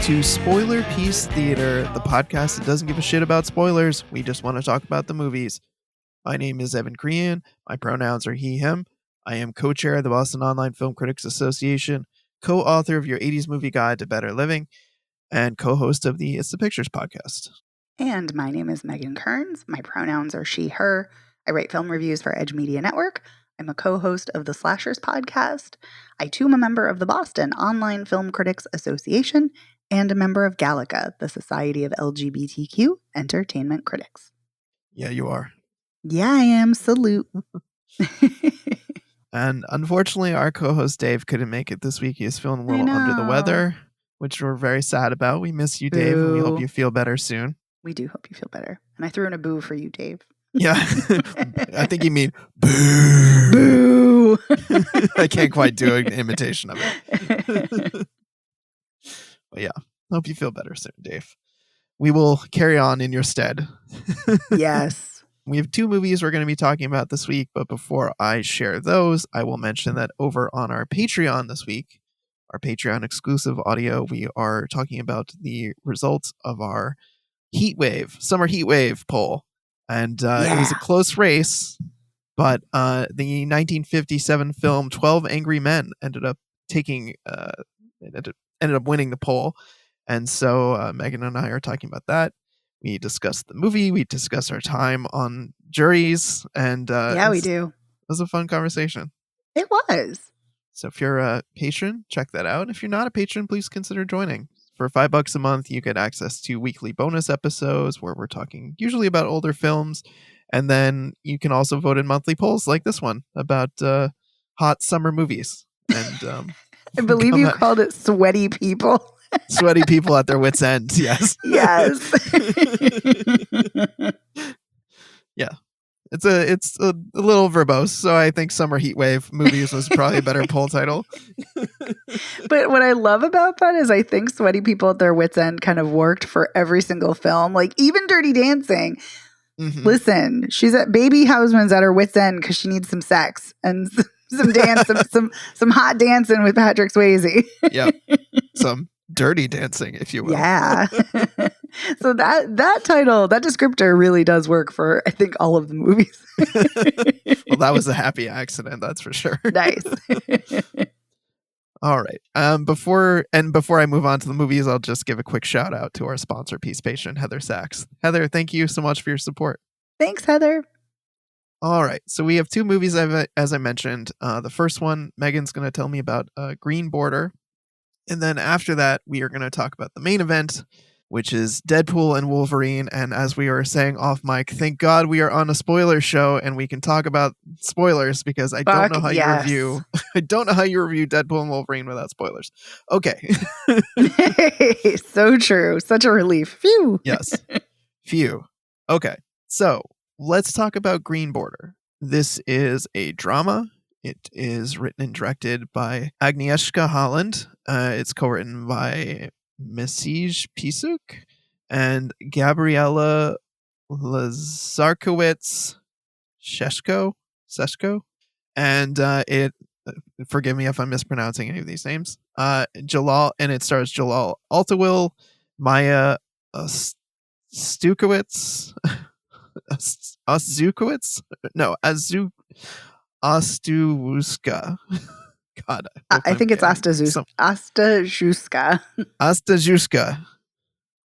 to Spoiler Piece Theater, the podcast that doesn't give a shit about spoilers. We just want to talk about the movies. My name is Evan Crean. My pronouns are he, him. I am co-chair of the Boston Online Film Critics Association, co-author of your 80s Movie Guide to Better Living, and co-host of the It's the Pictures podcast. And my name is Megan Kearns. My pronouns are she, her. I write film reviews for Edge Media Network. I'm a co-host of the Slashers podcast. I too am a member of the Boston Online Film Critics Association and a member of Gallica, the Society of LGBTQ Entertainment Critics. Yeah, you are. Yeah, I am. Salute. And unfortunately, our co-host Dave couldn't make it this week. He is feeling a little under the weather, which we're very sad about. We miss you, Dave, and we hope you feel better soon. We do hope you feel better. And I threw in a boo for you, Dave. Yeah. I think you mean boo. Boo. I can't quite do an imitation of it. But yeah, hope you feel better soon, Dave. We will carry on in your stead. Yes. We have two movies we're going to be talking about this week, but before I share those, I will mention that over on our Patreon this week, our Patreon exclusive audio, we are talking about the results of our summer heat wave poll. And it was a close race, but the 1957 film 12 Angry Men ended up winning the poll. And so Megan and I are talking about that. We discussed the movie. We discussed our time on juries. And we do. It was a fun conversation. It was. So if you're a patron, check that out. If you're not a patron, please consider joining. For $5 a month, you get access to weekly bonus episodes where we're talking usually about older films. And then you can also vote in monthly polls like this one about hot summer movies. And I believe you called it sweaty people. Sweaty people at their wits' end. Yes. Yes. Yeah. It's a little verbose, so I think Summer Heat Wave movies was probably a better poll title. But what I love about that is I think Sweaty People at Their Wits' End kind of worked for every single film. Like even Dirty Dancing. Mm-hmm. Listen, she's at Baby Houseman's at her wits' end because she needs some sex and some dance, some hot dancing with Patrick Swayze. Yep. Some dirty dancing, if you will. Yeah. So that title, that descriptor really does work for, I think, all of the movies. Well, that was a happy accident, that's for sure. Nice. All right. Before I move on to the movies, I'll just give a quick shout out to our sponsor, Peace Patient, Heather Sachs. Heather, thank you so much for your support. Thanks, Heather. All right. So we have two movies, as I mentioned. The first one, Megan's going to tell me about Green Border. And then after that, we are going to talk about the main event, which is Deadpool and Wolverine. And as we were saying off mic, thank God we are on a spoiler show and we can talk about spoilers because I don't know how you review. I don't know how you review Deadpool and Wolverine without spoilers. Okay. So true. Such a relief. Phew. Yes. Phew. Okay. So let's talk about Green Border. This is a drama. It is written and directed by Agnieszka Holland. It's co-written by Maciej Pisuk and Gabriela Lazarkowicz Szeszko. And it, forgive me if I'm mispronouncing any of these names. Jalal, and it stars Jalal Altawil, Maya Stukowicz, Ostuwska. God, I think it's Ostajuska. Ostajuska.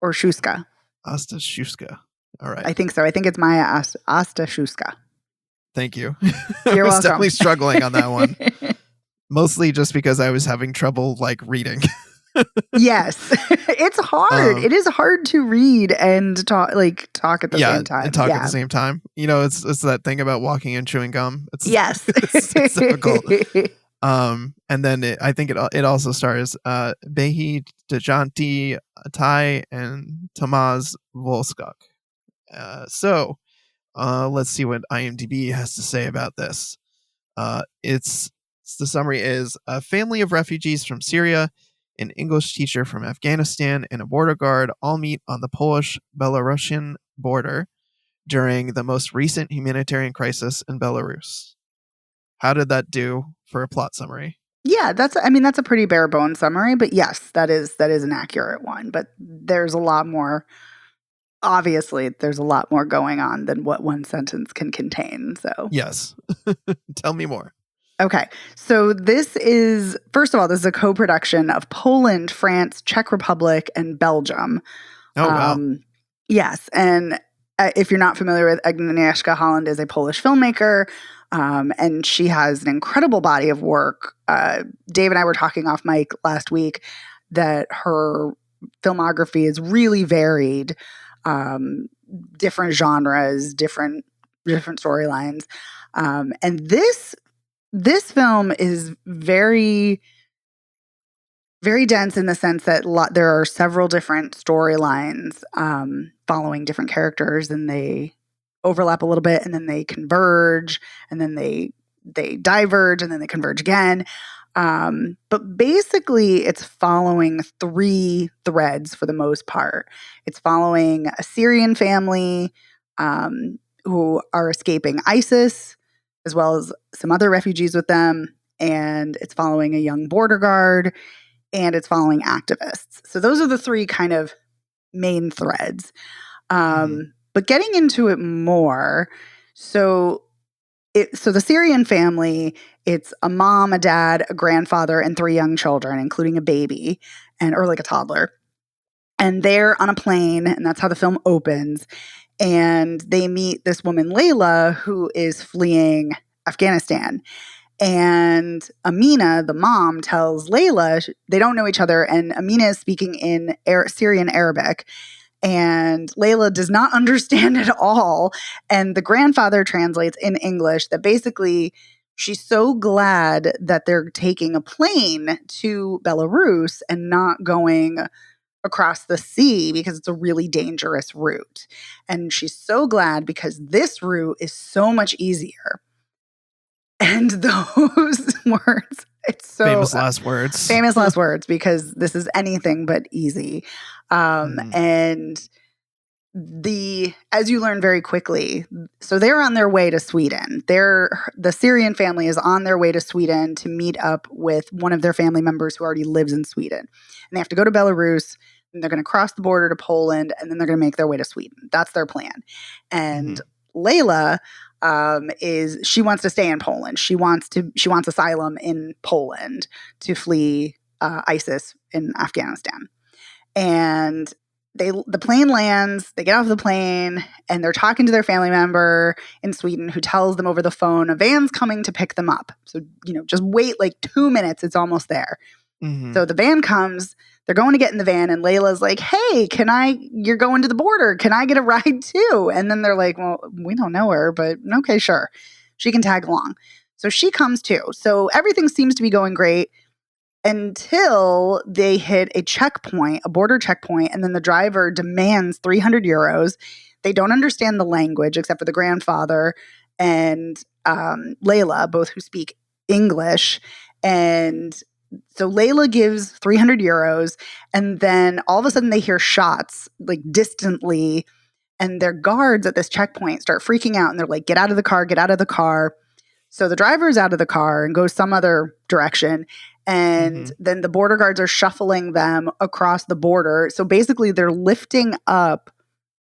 Or Shuska. Ostajuska. All right. I think so. I think it's Maya Ostajuska. Thank you. You're welcome. Definitely struggling on that one. Mostly just because I was having trouble reading. Yes. It's hard. It is hard to read and talk at the same time. And talk at the same time. You know, it's that thing about walking and chewing gum. Yes. It's difficult. And then I think it also stars Behi Dejanti Tai and Tamaz Volskok. So let's see what IMDb has to say about this. The summary is a family of refugees from Syria, an English teacher from Afghanistan, and a border guard all meet on the Polish-Belarusian border during the most recent humanitarian crisis in Belarus. How did that do for a plot summary? Yeah, that's a pretty bare bones summary, but yes, that is an accurate one. But there's a lot more. Obviously, there's a lot more going on than what one sentence can contain. So Yes. Tell me more. okay. So this is, first of all, this is a co-production of Poland, France, Czech Republic, and Belgium. Oh, wow. Yes. And if you're not familiar with Agnieszka Holland is a Polish filmmaker, and she has an incredible body of work. Dave and I were talking off mic last week that her filmography is really varied, different genres, different storylines. And this film is very, very dense in the sense that there are several different storylines following different characters, and they overlap a little bit, and then they converge, and then they diverge, and then they converge again. But basically, it's following three threads for the most part. It's following a Syrian family who are escaping ISIS, as well as some other refugees with them. And it's following a young border guard, and it's following activists. So those are the three kind of main threads. But getting into it more, so the Syrian family, it's a mom, a dad, a grandfather, and three young children, including a baby, or like a toddler. And they're on a plane, and that's how the film opens. And they meet this woman, Layla, who is fleeing Afghanistan. And Amina, the mom, tells Layla, they don't know each other, and Amina is speaking in Syrian Arabic. And Layla does not understand at all. And the grandfather translates in English that basically she's so glad that they're taking a plane to Belarus and not going across the sea because it's a really dangerous route. And she's so glad because this route is so much easier. And those words, it's so famous last words because this is anything but easy. And as you learn very quickly, so they're on their way to Sweden. The Syrian family is on their way to Sweden to meet up with one of their family members who already lives in Sweden. And they have to go to Belarus, and they're going to cross the border to Poland, and then they're going to make their way to Sweden. That's their plan. And Layla she wants to stay in Poland. She wants asylum in Poland to flee ISIS in Afghanistan. And the plane lands, they get off the plane, and they're talking to their family member in Sweden who tells them over the phone a van's coming to pick them up. So, just wait like 2 minutes, it's almost there. So the van comes, they're going to get in the van, and Layla's like, hey, you're going to the border, can I get a ride too? And then they're like, well, we don't know her, but okay, sure. She can tag along. So she comes too. So everything seems to be going great until they hit a border checkpoint, and then the driver demands 300 euros. They don't understand the language except for the grandfather and Layla, both who speak English. And so Layla gives 300 euros, and then all of a sudden they hear shots like distantly, and their guards at this checkpoint start freaking out, and they're like, get out of the car, get out of the car. So the driver's out of the car and goes some other direction. And then the border guards are shuffling them across the border. So basically they're lifting up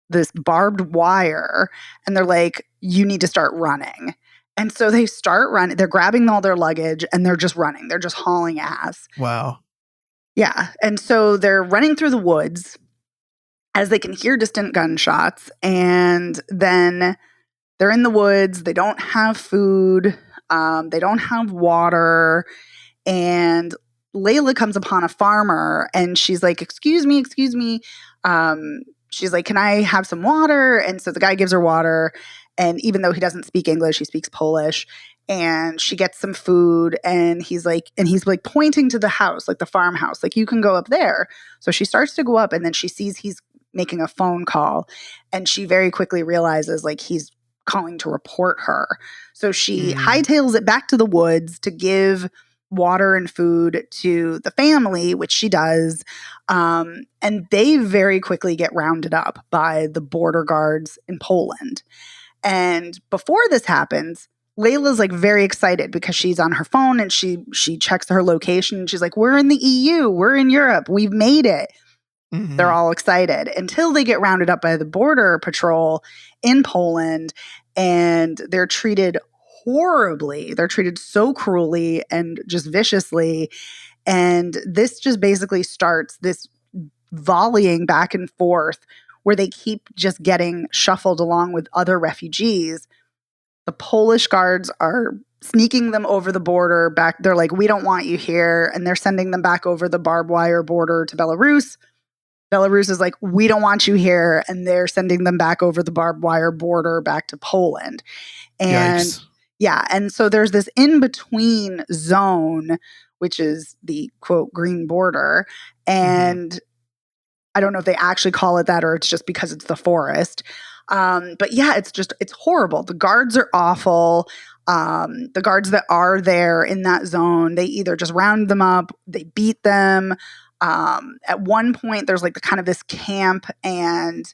this barbed wire, and they're like, you need to start running. And so they start running. They're grabbing all their luggage, and they're just running. They're just hauling ass. Wow. Yeah. And so they're running through the woods as they can hear distant gunshots. And then they're in the woods. They don't have food. They don't have water. And Layla comes upon a farmer, and she's like, excuse me. She's like, can I have some water? And so the guy gives her water. And even though he doesn't speak English, he speaks Polish. And she gets some food, and he's like pointing to the house, like the farmhouse, like, you can go up there. So she starts to go up, and then she sees he's making a phone call, and she very quickly realizes like he's calling to report her. So she hightails it back to the woods to give water and food to the family, which she does. And they very quickly get rounded up by the border guards in Poland. And before this happens, Layla's like very excited because she's on her phone and she checks her location and she's like, we're in the EU, we're in Europe, we've made it. They're all excited until they get rounded up by the border patrol in Poland, and they're treated horribly. They're treated so cruelly and just viciously. And this just basically starts this volleying back and forth where they keep just getting shuffled along with other refugees. The Polish guards are sneaking them over the border back. They're like, we don't want you here. And they're sending them back over the barbed wire border to Belarus. Belarus is like, we don't want you here. And they're sending them back over the barbed wire border back to Poland. And Yikes. yeah. And so there's this in-between zone, which is the quote green border. And I don't know if they actually call it that or it's just because it's the forest. But yeah, it's horrible. The guards are awful. The guards that are there in that zone, they either just round them up, they beat them. At one point, there's like this camp, and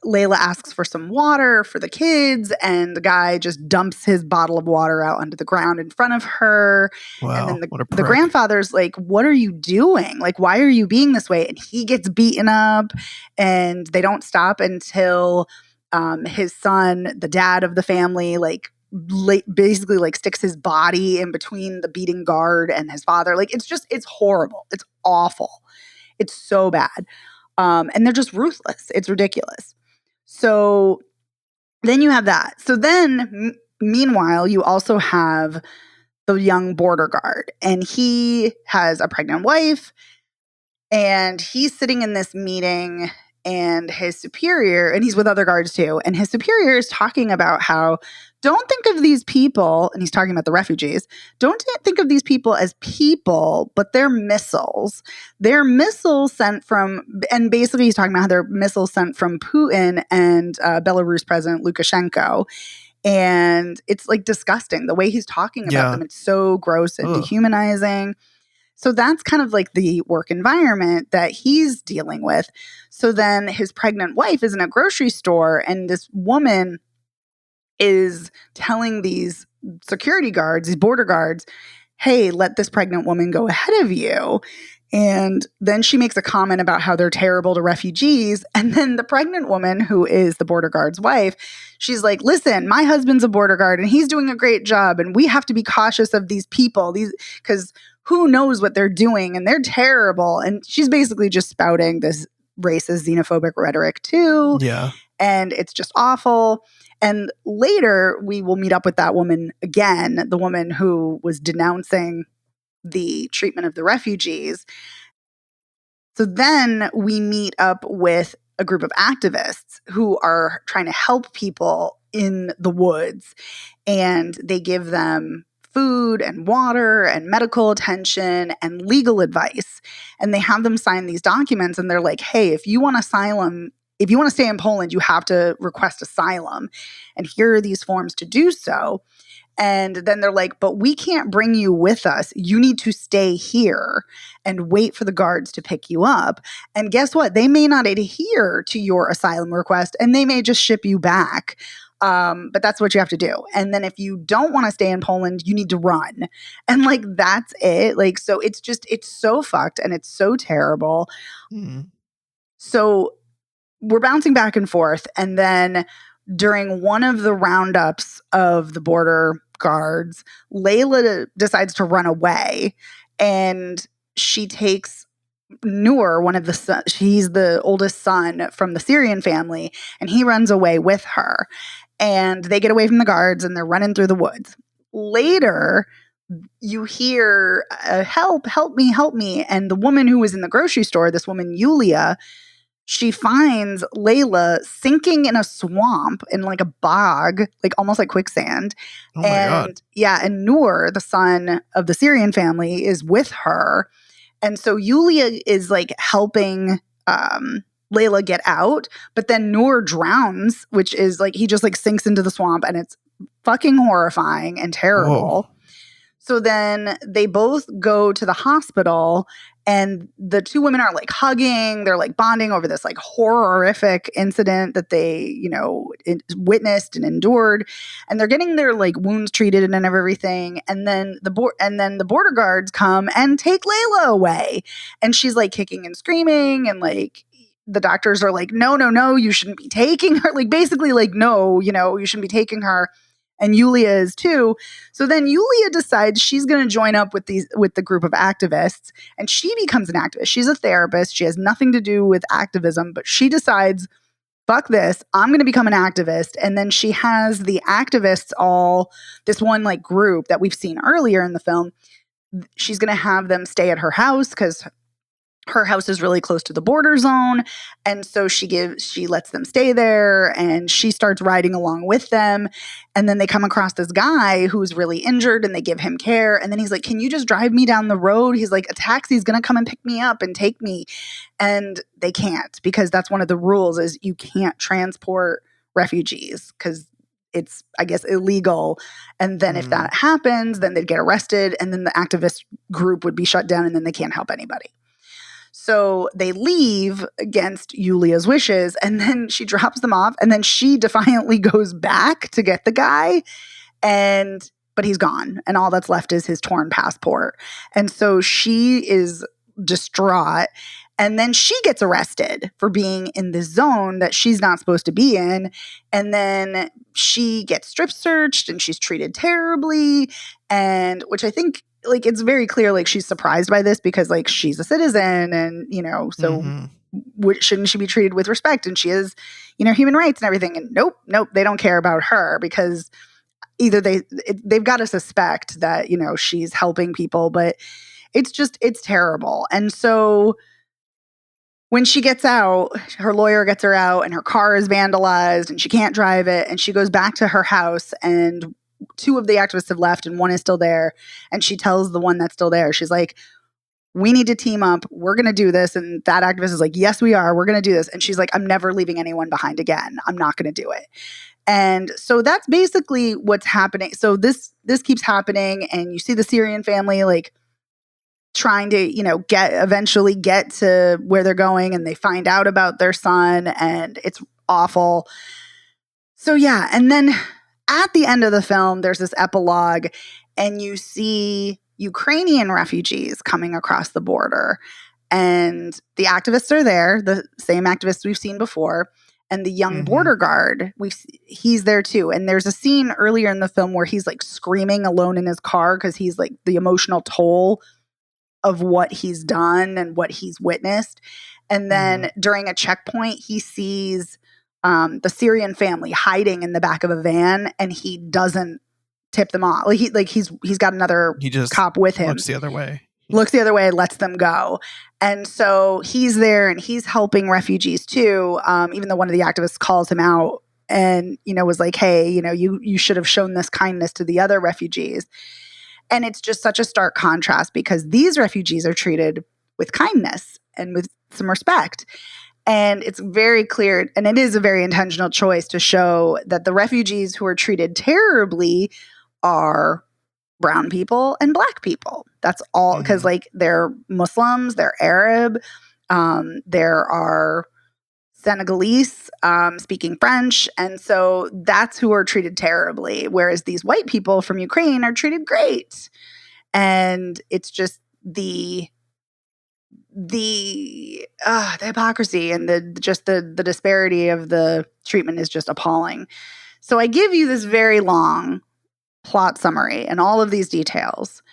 Layla asks for some water for the kids, and the guy just dumps his bottle of water out onto the ground in front of her. Wow, And then what a the prick. grandfather's like, what are you doing? Like, why are you being this way? And he gets beaten up, and they don't stop until his son, the dad of the family, basically sticks his body in between the beating guard and his father. Like, it's horrible. It's awful. It's so bad. And they're just ruthless. It's ridiculous. So then you have that. So then, meanwhile, you also have the young border guard, and he has a pregnant wife, and he's sitting in this meeting, and his superior, and he's with other guards too, and his superior is talking about how, don't think of these people, and he's talking about the refugees, don't think of these people as people, but they're missiles. They're missiles sent from, and basically he's talking about how they're missiles sent from Putin and Belarus President Lukashenko. And it's like disgusting the way he's talking about them. It's so gross and dehumanizing. So that's kind of like the work environment that he's dealing with. So then his pregnant wife is in a grocery store, and this woman is telling these security guards, these border guards, hey, let this pregnant woman go ahead of you. And then she makes a comment about how they're terrible to refugees. And then the pregnant woman, who is the border guard's wife, she's like, listen, my husband's a border guard and he's doing a great job. And we have to be cautious of these people, because who knows what they're doing, and they're terrible. And she's basically just spouting this racist, xenophobic rhetoric too. Yeah. And it's just awful. And later we will meet up with that woman again, the woman who was denouncing the treatment of the refugees. So then we meet up with a group of activists who are trying to help people in the woods, and they give them food and water and medical attention and legal advice. And they have them sign these documents, and they're like, hey, if you want asylum, if you want to stay in Poland, you have to request asylum. And here are these forms to do so. And then they're like, but we can't bring you with us. You need to stay here and wait for the guards to pick you up. And guess what? They may not adhere to your asylum request, and they may just ship you back. But that's what you have to do. And then if you don't want to stay in Poland, you need to run. And that's it. So it's so fucked, and it's so terrible. So we're bouncing back and forth. And then during one of the roundups of the border guards, Layla decides to run away, and she takes Noor, one of the sons, he's the oldest son from the Syrian family, and he runs away with her. And they get away from the guards, and they're running through the woods. Later, you hear, help me. And the woman who was in the grocery store, this woman, Yulia, she finds Layla sinking in a swamp, in a bog, almost like quicksand. Oh my God. Yeah, and Noor, the son of the Syrian family, is with her. And so Yulia is helping Layla get out, but then Noor drowns, which is he just sinks into the swamp, and it's fucking horrifying and terrible. Whoa. So then they both go to the hospital, And the two women are like hugging, they're like bonding over this like horrific incident that they, witnessed and endured. And they're getting their like wounds treated and everything. And then the border guards come and take Layla away. And she's like kicking and screaming, and like the doctors are like, no, you shouldn't be taking her. Like basically like, no, you shouldn't be taking her. And Yulia is too. So then Yulia decides she's going to join up with the group of activists, and she becomes an activist. She's a therapist. She has nothing to do with activism, but she decides, fuck this, I'm going to become an activist. And then she has the activists all, this one like group that we've seen earlier in the film, she's going to have them stay at her house because her house is really close to the border zone. And so she lets them stay there, and she starts riding along with them. And then they come across this guy who's really injured, and they give him care. And then he's like, can you just drive me down the road? He's like, a taxi's going to come and pick me up and take me. And they can't, because that's one of the rules, is you can't transport refugees because it's, I guess, illegal. And then if that happens, then they'd get arrested, and then the activist group would be shut down, and then they can't help anybody. So they leave against Yulia's wishes, and then she drops them off, and then she defiantly goes back to get the guy, but he's gone, and all that's left is his torn passport. And so she is distraught, and then she gets arrested for being in this zone that she's not supposed to be in. And then she gets strip searched, and she's treated terribly, and which I think, like, it's very clear, like, she's surprised by this because, like, she's a citizen, and, so shouldn't she be treated with respect? And she is, human rights and everything. And nope, they don't care about her, because either they've got to suspect that, she's helping people, but it's terrible. And so when she gets out, her lawyer gets her out, and her car is vandalized, and she can't drive it, and she goes back to her house, and two of the activists have left and one is still there. And she tells the one that's still there, she's like, we need to team up. We're going to do this. And that activist is like, yes, we are. We're going to do this. And she's like, I'm never leaving anyone behind again. I'm not going to do it. And so that's basically what's happening. So this keeps happening, and you see the Syrian family like trying to, eventually get to where they're going, and they find out about their son, and it's awful. So yeah. And then at the end of the film, there's this epilogue, and you see Ukrainian refugees coming across the border, and the activists are there, the same activists we've seen before, and the young border guard, he's there too. And there's a scene earlier in the film where he's like screaming alone in his car because he's like the emotional toll of what he's done and what he's witnessed. And then during a checkpoint, he sees the Syrian family hiding in the back of a van, and he doesn't tip them off. He's got another cop with him. Looks the other way, lets them go. And so he's there, and he's helping refugees too. Even though one of the activists calls him out and, was like, hey, you should have shown this kindness to the other refugees. And it's just such a stark contrast, because these refugees are treated with kindness and with some respect. And it's very clear, and it is a very intentional choice to show that the refugees who are treated terribly are brown people and black people. That's all, because like they're Muslims, they're Arab, there are Senegalese speaking French. And so that's who are treated terribly. Whereas these white people from Ukraine are treated great. And it's just the hypocrisy and the disparity of the treatment is just appalling. So I give you this very long plot summary and all of these details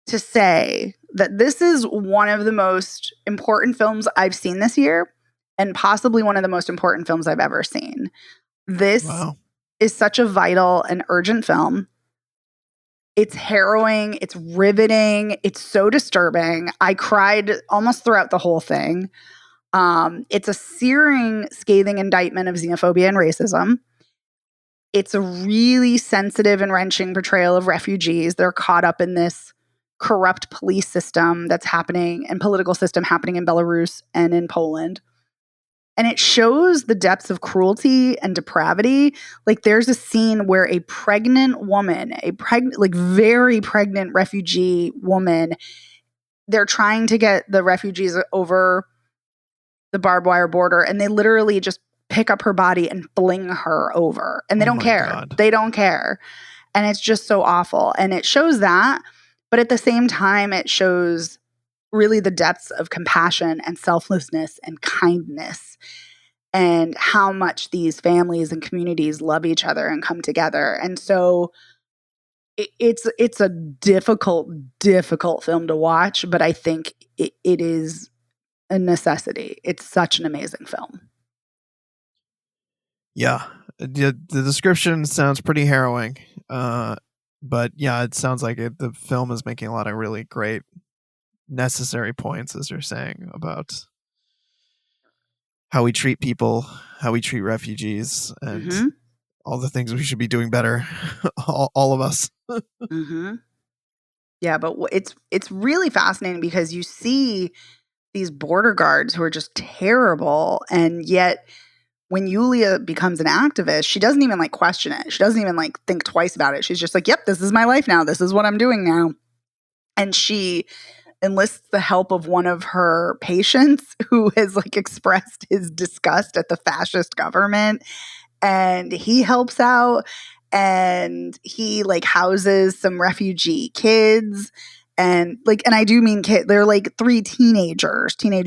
to say that this is one of the most important films I've seen this year, and possibly one of the most important films I've ever seen. This is such a vital and urgent film. It's harrowing. It's riveting. It's so disturbing. I cried almost throughout the whole thing. It's a searing, scathing indictment of xenophobia and racism. It's a really sensitive and wrenching portrayal of refugees. They're caught up in this corrupt police system that's happening, and political system happening in Belarus and in Poland. And it shows the depths of cruelty and depravity. Like, there's a scene where a pregnant woman, very pregnant refugee woman, they're trying to get the refugees over the barbed wire border, and they literally just pick up her body and fling her over, and they Oh don't my care. God. They don't care. And it's just so awful. And it shows that, but at the same time, it shows really the depths of compassion and selflessness and kindness, and how much these families and communities love each other and come together. And so it's a difficult film to watch, but I think it is a necessity. It's such an amazing film. Yeah. The description sounds pretty harrowing. But yeah, it sounds like the film is making a lot of really great necessary points, as you're saying, about how we treat people, how we treat refugees, and all the things we should be doing better. all of us. Yeah, but it's really fascinating because you see these border guards who are just terrible, and yet when Yulia becomes an activist, she doesn't even like question it. She doesn't even like think twice about it. She's just like, "Yep, this is my life now. This is what I'm doing now." And she enlists the help of one of her patients who has like expressed his disgust at the fascist government, and he helps out, and he like houses some refugee kids, and I do mean kid, they're like three teenage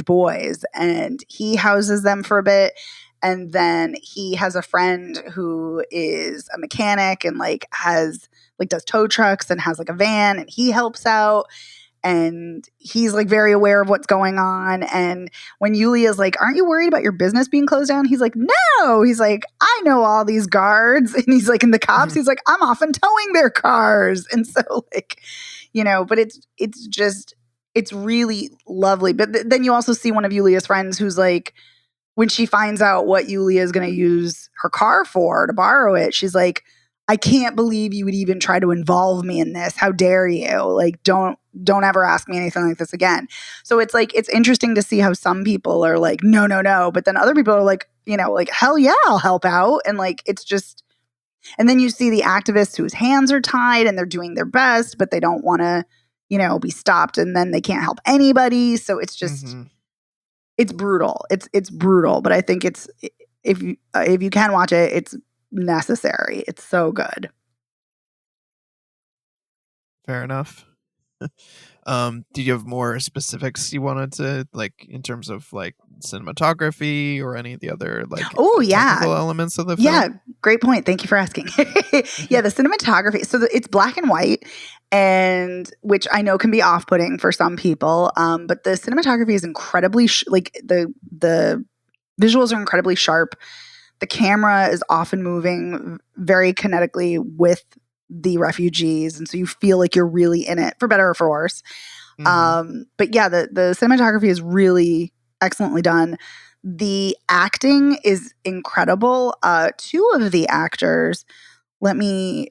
boys, and he houses them for a bit. And then he has a friend who is a mechanic and like has like does tow trucks and has like a van, and he helps out, and he's like very aware of what's going on. And when Yulia's like, "Aren't you worried about your business being closed down?" He's like, "No." He's like, "I know all these guards." And he's like, "And the cops?" He's like, "I'm often towing their cars." And so like, but it's just, it's really lovely. But then you also see one of Yulia's friends who's like, when she finds out what Yulia is going to use her car for to borrow it, she's like, "I can't believe you would even try to involve me in this. How dare you? Like, don't ever ask me anything like this again." So it's like, it's interesting to see how some people are like, "No, no, no." But then other people are like, like, "Hell yeah, I'll help out." And like, it's just, and then you see the activists whose hands are tied and they're doing their best, but they don't want to, be stopped, and then they can't help anybody. So it's just, it's brutal. It's brutal, but I think it's, if you can watch it, it's necessary. It's so good. Fair enough. Do you have more specifics you wanted to, like, in terms of like cinematography or any of the other like Oh yeah, technical elements of the yeah. film? Great point. Thank you for asking. Yeah, the cinematography. So it's black and white, and which I know can be off-putting for some people. But the cinematography is incredibly like the visuals are incredibly sharp. The camera is often moving very kinetically with the refugees, and so you feel like you're really in it, for better or for worse. But yeah, the cinematography is really excellently done. The acting is incredible. Two of the actors, let me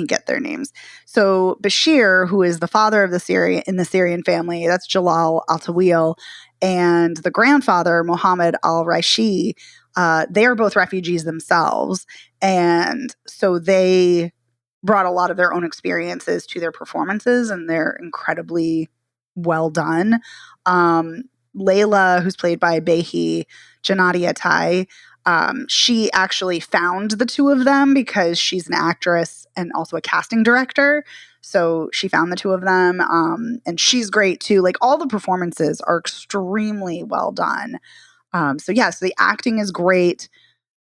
get their names. So Bashir, who is the father of the Syrian family, that's Jalal Al-Tawil, and the grandfather, Mohammed Al-Raishi, they are both refugees themselves. And so they brought a lot of their own experiences to their performances, and they're incredibly well done. Layla, who's played by Behi Janati Atai, she actually found the two of them because she's an actress and also a casting director. So she found the two of them, and she's great too. Like, all the performances are extremely well done. So the acting is great.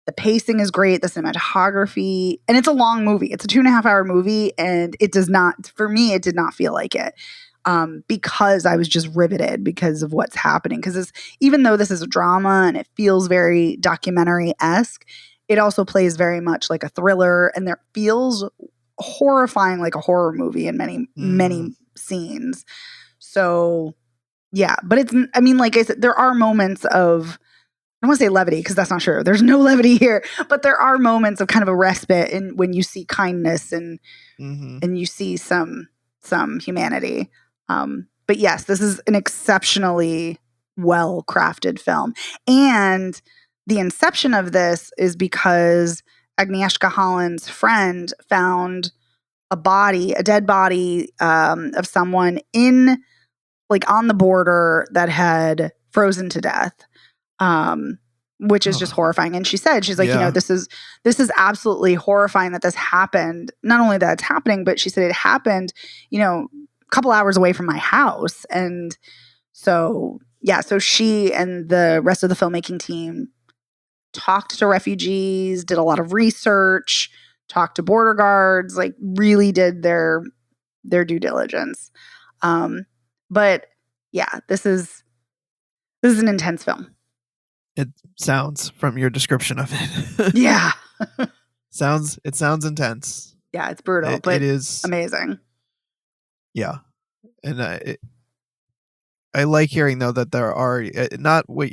The pacing is great. The cinematography, and it's a long movie. It's a 2.5-hour movie, and it does not, for me, it did not feel like it. Because I was just riveted because of what's happening. Because even though this is a drama and it feels very documentary-esque, it also plays very much like a thriller, and there feels horrifying, like a horror movie in many scenes. So yeah, but it's, I mean, like I said, there are moments of, I don't want to say levity because that's not true. There's no levity here, but there are moments of kind of a respite in when you see kindness and you see some humanity. But yes, this is an exceptionally well crafted film, and the inception of this is because Agnieszka Holland's friend found a dead body of someone in like on the border that had frozen to death, which is just horrifying. And she said, she's like, Yeah. this is absolutely horrifying that this happened. Not only that it's happening, but she said it happened, a couple hours away from my house. And so, yeah, so she and the rest of the filmmaking team talked to refugees, did a lot of research, talked to border guards, like really did their due diligence. But yeah, this is an intense film. It sounds from your description of it. Yeah. It sounds intense. Yeah, it's brutal, but it is amazing. Yeah. And I like hearing though that there are not what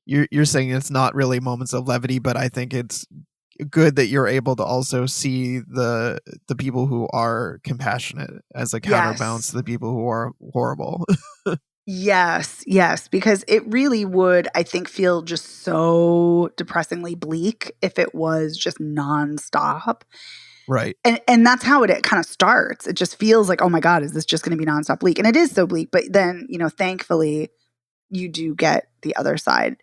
you're saying, it's not really moments of levity, but I think it's good that you're able to also see the people who are compassionate as a counterbalance to the people who are horrible. Yes, because it really would, I think, feel just so depressingly bleak if it was just nonstop. Right. And that's how it kind of starts. It just feels like, oh my God, is this just going to be nonstop bleak? And it is so bleak. But then, thankfully, you do get the other side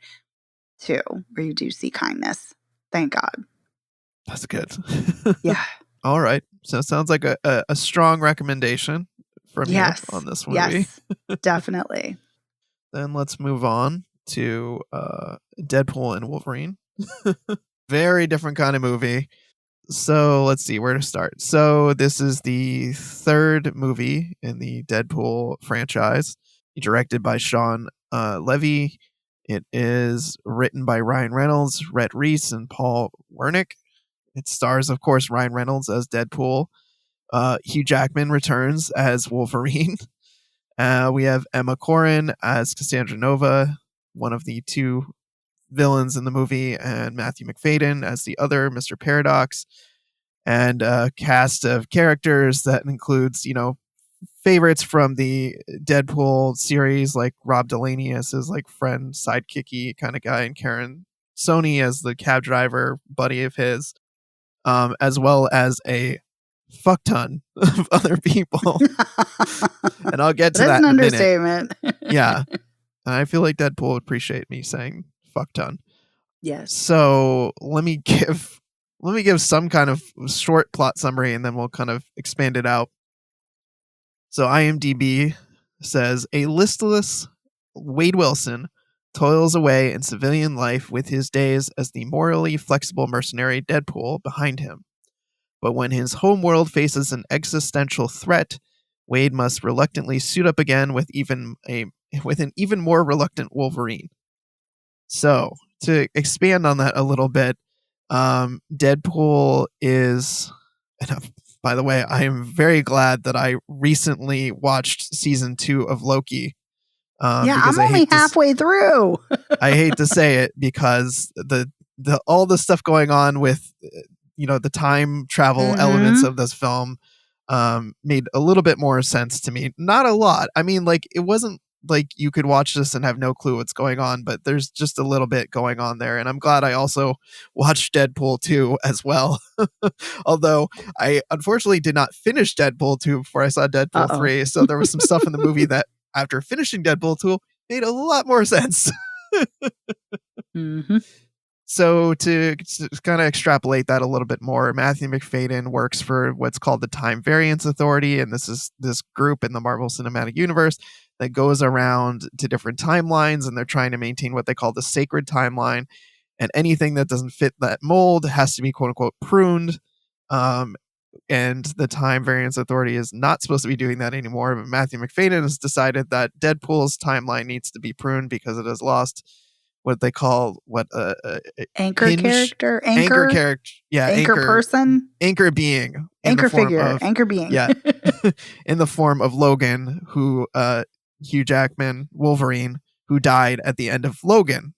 too, where you do see kindness. Thank God. That's good. Yeah. All right. So it sounds like a strong recommendation from you on this movie. Yes, definitely. Then let's move on to Deadpool and Wolverine. Very different kind of movie. So let's see where to start. So this is the third movie in the Deadpool franchise, directed by Sean Levy. It is written by Ryan Reynolds, Rhett Reese, and Paul Wernick. It stars, of course, Ryan Reynolds as Deadpool. Hugh Jackman returns as Wolverine. We have Emma Corrin as Cassandra Nova, one of the two villains in the movie, and Matthew McFadden as the other, Mr. Paradox. And a cast of characters that includes, favorites from the Deadpool series, like Rob Delaney as his like friend, sidekicky kind of guy, and Karen Sony as the cab driver buddy of his, as well as a fuck ton of other people. And I'll get to that in a minute. That's an understatement. Yeah. And I feel like Deadpool would appreciate me saying fuck ton. Yes. So let me give some kind of short plot summary, and then we'll kind of expand it out. So IMDb says a listless Wade Wilson toils away in civilian life with his days as the morally flexible mercenary Deadpool behind him. But when his homeworld faces an existential threat, Wade must reluctantly suit up again with an even more reluctant Wolverine. So, to expand on that a little bit, Deadpool is... By the way, I am very glad that I recently watched season 2 of Loki. Because I'm only halfway through. I hate to say it, because the all the stuff going on with the time travel elements of this film made a little bit more sense to me. Not a lot. I mean, like, it wasn't like you could watch this and have no clue what's going on, but there's just a little bit going on there. And I'm glad I also watched Deadpool 2 as well. Although I unfortunately did not finish Deadpool 2 before I saw Deadpool 3. So there was some stuff in the movie that after finishing Deadpool 2 made a lot more sense. So to kind of extrapolate that a little bit more, Matthew McFadden works for what's called the Time Variance Authority, and this is this group in the Marvel Cinematic Universe that goes around to different timelines, and they're trying to maintain what they call the sacred timeline, and anything that doesn't fit that mold has to be quote-unquote pruned, and the Time Variance Authority is not supposed to be doing that anymore, but Matthew McFadden has decided that Deadpool's timeline needs to be pruned because it has lost what they call anchor character, anchor person, anchor being, anchor figure, anchor being, in the form of Logan, who Hugh Jackman, Wolverine, who died at the end of Logan.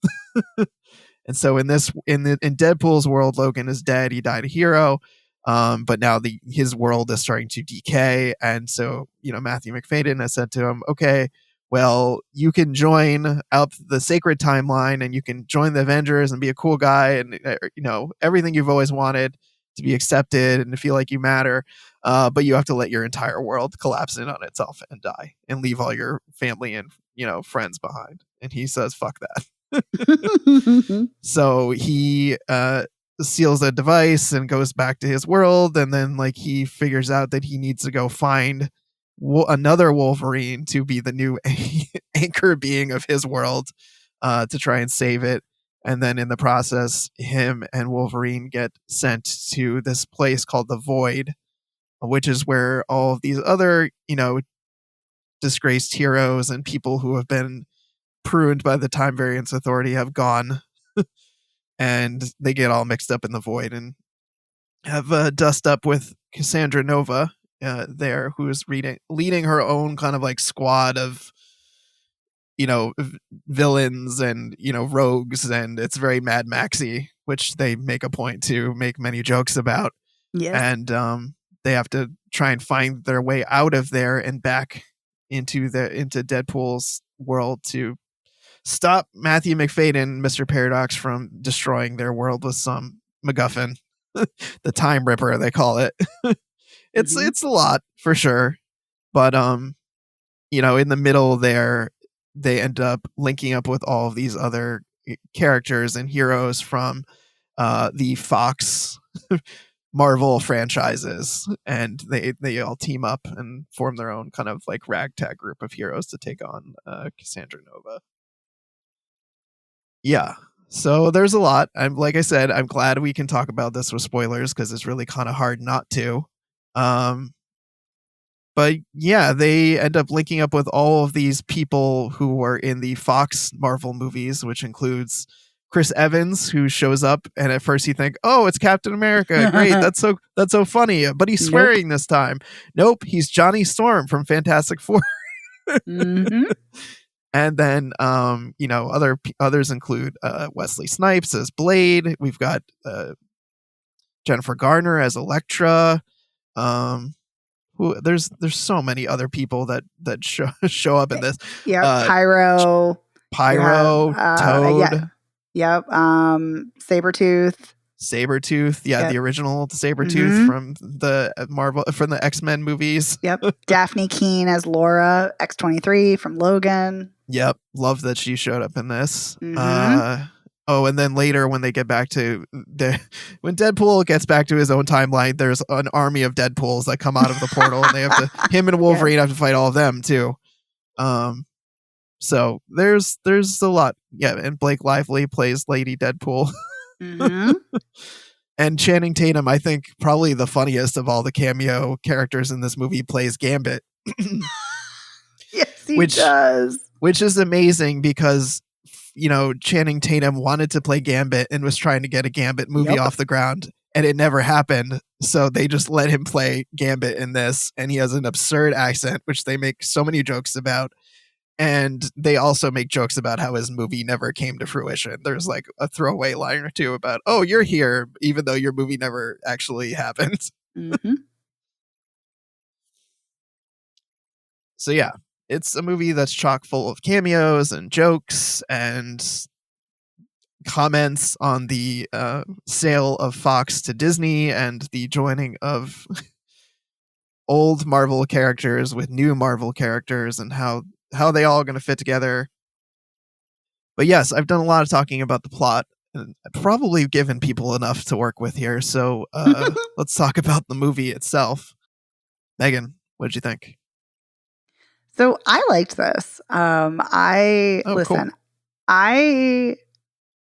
And so in Deadpool's world, Logan is dead. He died a hero, but now his world is starting to decay, and so Matthew McFadden has said to him, okay, well, you can join up the sacred timeline and you can join the Avengers and be a cool guy and everything you've always wanted. to be accepted and to feel like you matter. But you have to let your entire world collapse in on itself and die and leave all your family and, friends behind. And he says, fuck that. So he seals a device and goes back to his world. And then like he figures out that he needs to go find another Wolverine to be the new anchor being of his world to try and save it. And then in the process, him and Wolverine get sent to this place called the Void, which is where all of these other, disgraced heroes and people who have been pruned by the Time Variance Authority have gone. And they get all mixed up in the Void and have dust up with Cassandra Nova there, who's leading her own kind of like squad of villains and rogues, and it's very Mad Maxy, which they make a point to make many jokes about. Yes. And they have to try and find their way out of there and back into Deadpool's world to stop Matthew McFadden, Mr. Paradox, from destroying their world with some MacGuffin. The Time Ripper, they call it. It's a lot for sure, but in the middle there, they end up linking up with all of these other characters and heroes from the Fox Marvel franchises, and they all team up and form their own kind of like ragtag group of heroes to take on Cassandra Nova. Yeah. So there's a lot. Like I said, I'm glad we can talk about this with spoilers because it's really kind of hard not to. But yeah, they end up linking up with all of these people who were in the Fox Marvel movies, which includes Chris Evans, who shows up, and at first you think, "Oh, it's Captain America! Great, that's so funny." But he's swearing this time. Nope, he's Johnny Storm from Fantastic Four. And then, others include Wesley Snipes as Blade. We've got Jennifer Garner as Elektra. There's so many other people that show up in this. Yeah, Pyro, Toad. Yep. Sabretooth. Yeah, the original Sabretooth from the X-Men movies. Yep. Daphne Keane as Laura, X-23 from Logan. Yep. Love that she showed up in this. And then later when they get back to when Deadpool gets back to his own timeline, there's an army of Deadpools that come out of the portal, and they have to him and Wolverine have to fight all of them too. So there's a lot. Yeah, and Blake Lively plays Lady Deadpool. And Channing Tatum, I think probably the funniest of all the cameo characters in this movie, plays Gambit. Yes, he does. Which is amazing because Channing Tatum wanted to play Gambit and was trying to get a Gambit movie off the ground, and it never happened. So they just let him play Gambit in this, and he has an absurd accent, which they make so many jokes about. And they also make jokes about how his movie never came to fruition. There's like a throwaway line or two about, "Oh, you're here," even though your movie never actually happened. So yeah, it's a movie that's chock full of cameos and jokes and comments on the sale of Fox to Disney and the joining of old Marvel characters with new Marvel characters and how they all are going to fit together. But yes, I've done a lot of talking about the plot and I've probably given people enough to work with here. So let's talk about the movie itself. Megan, what did you think? So I liked this. Listen, cool. I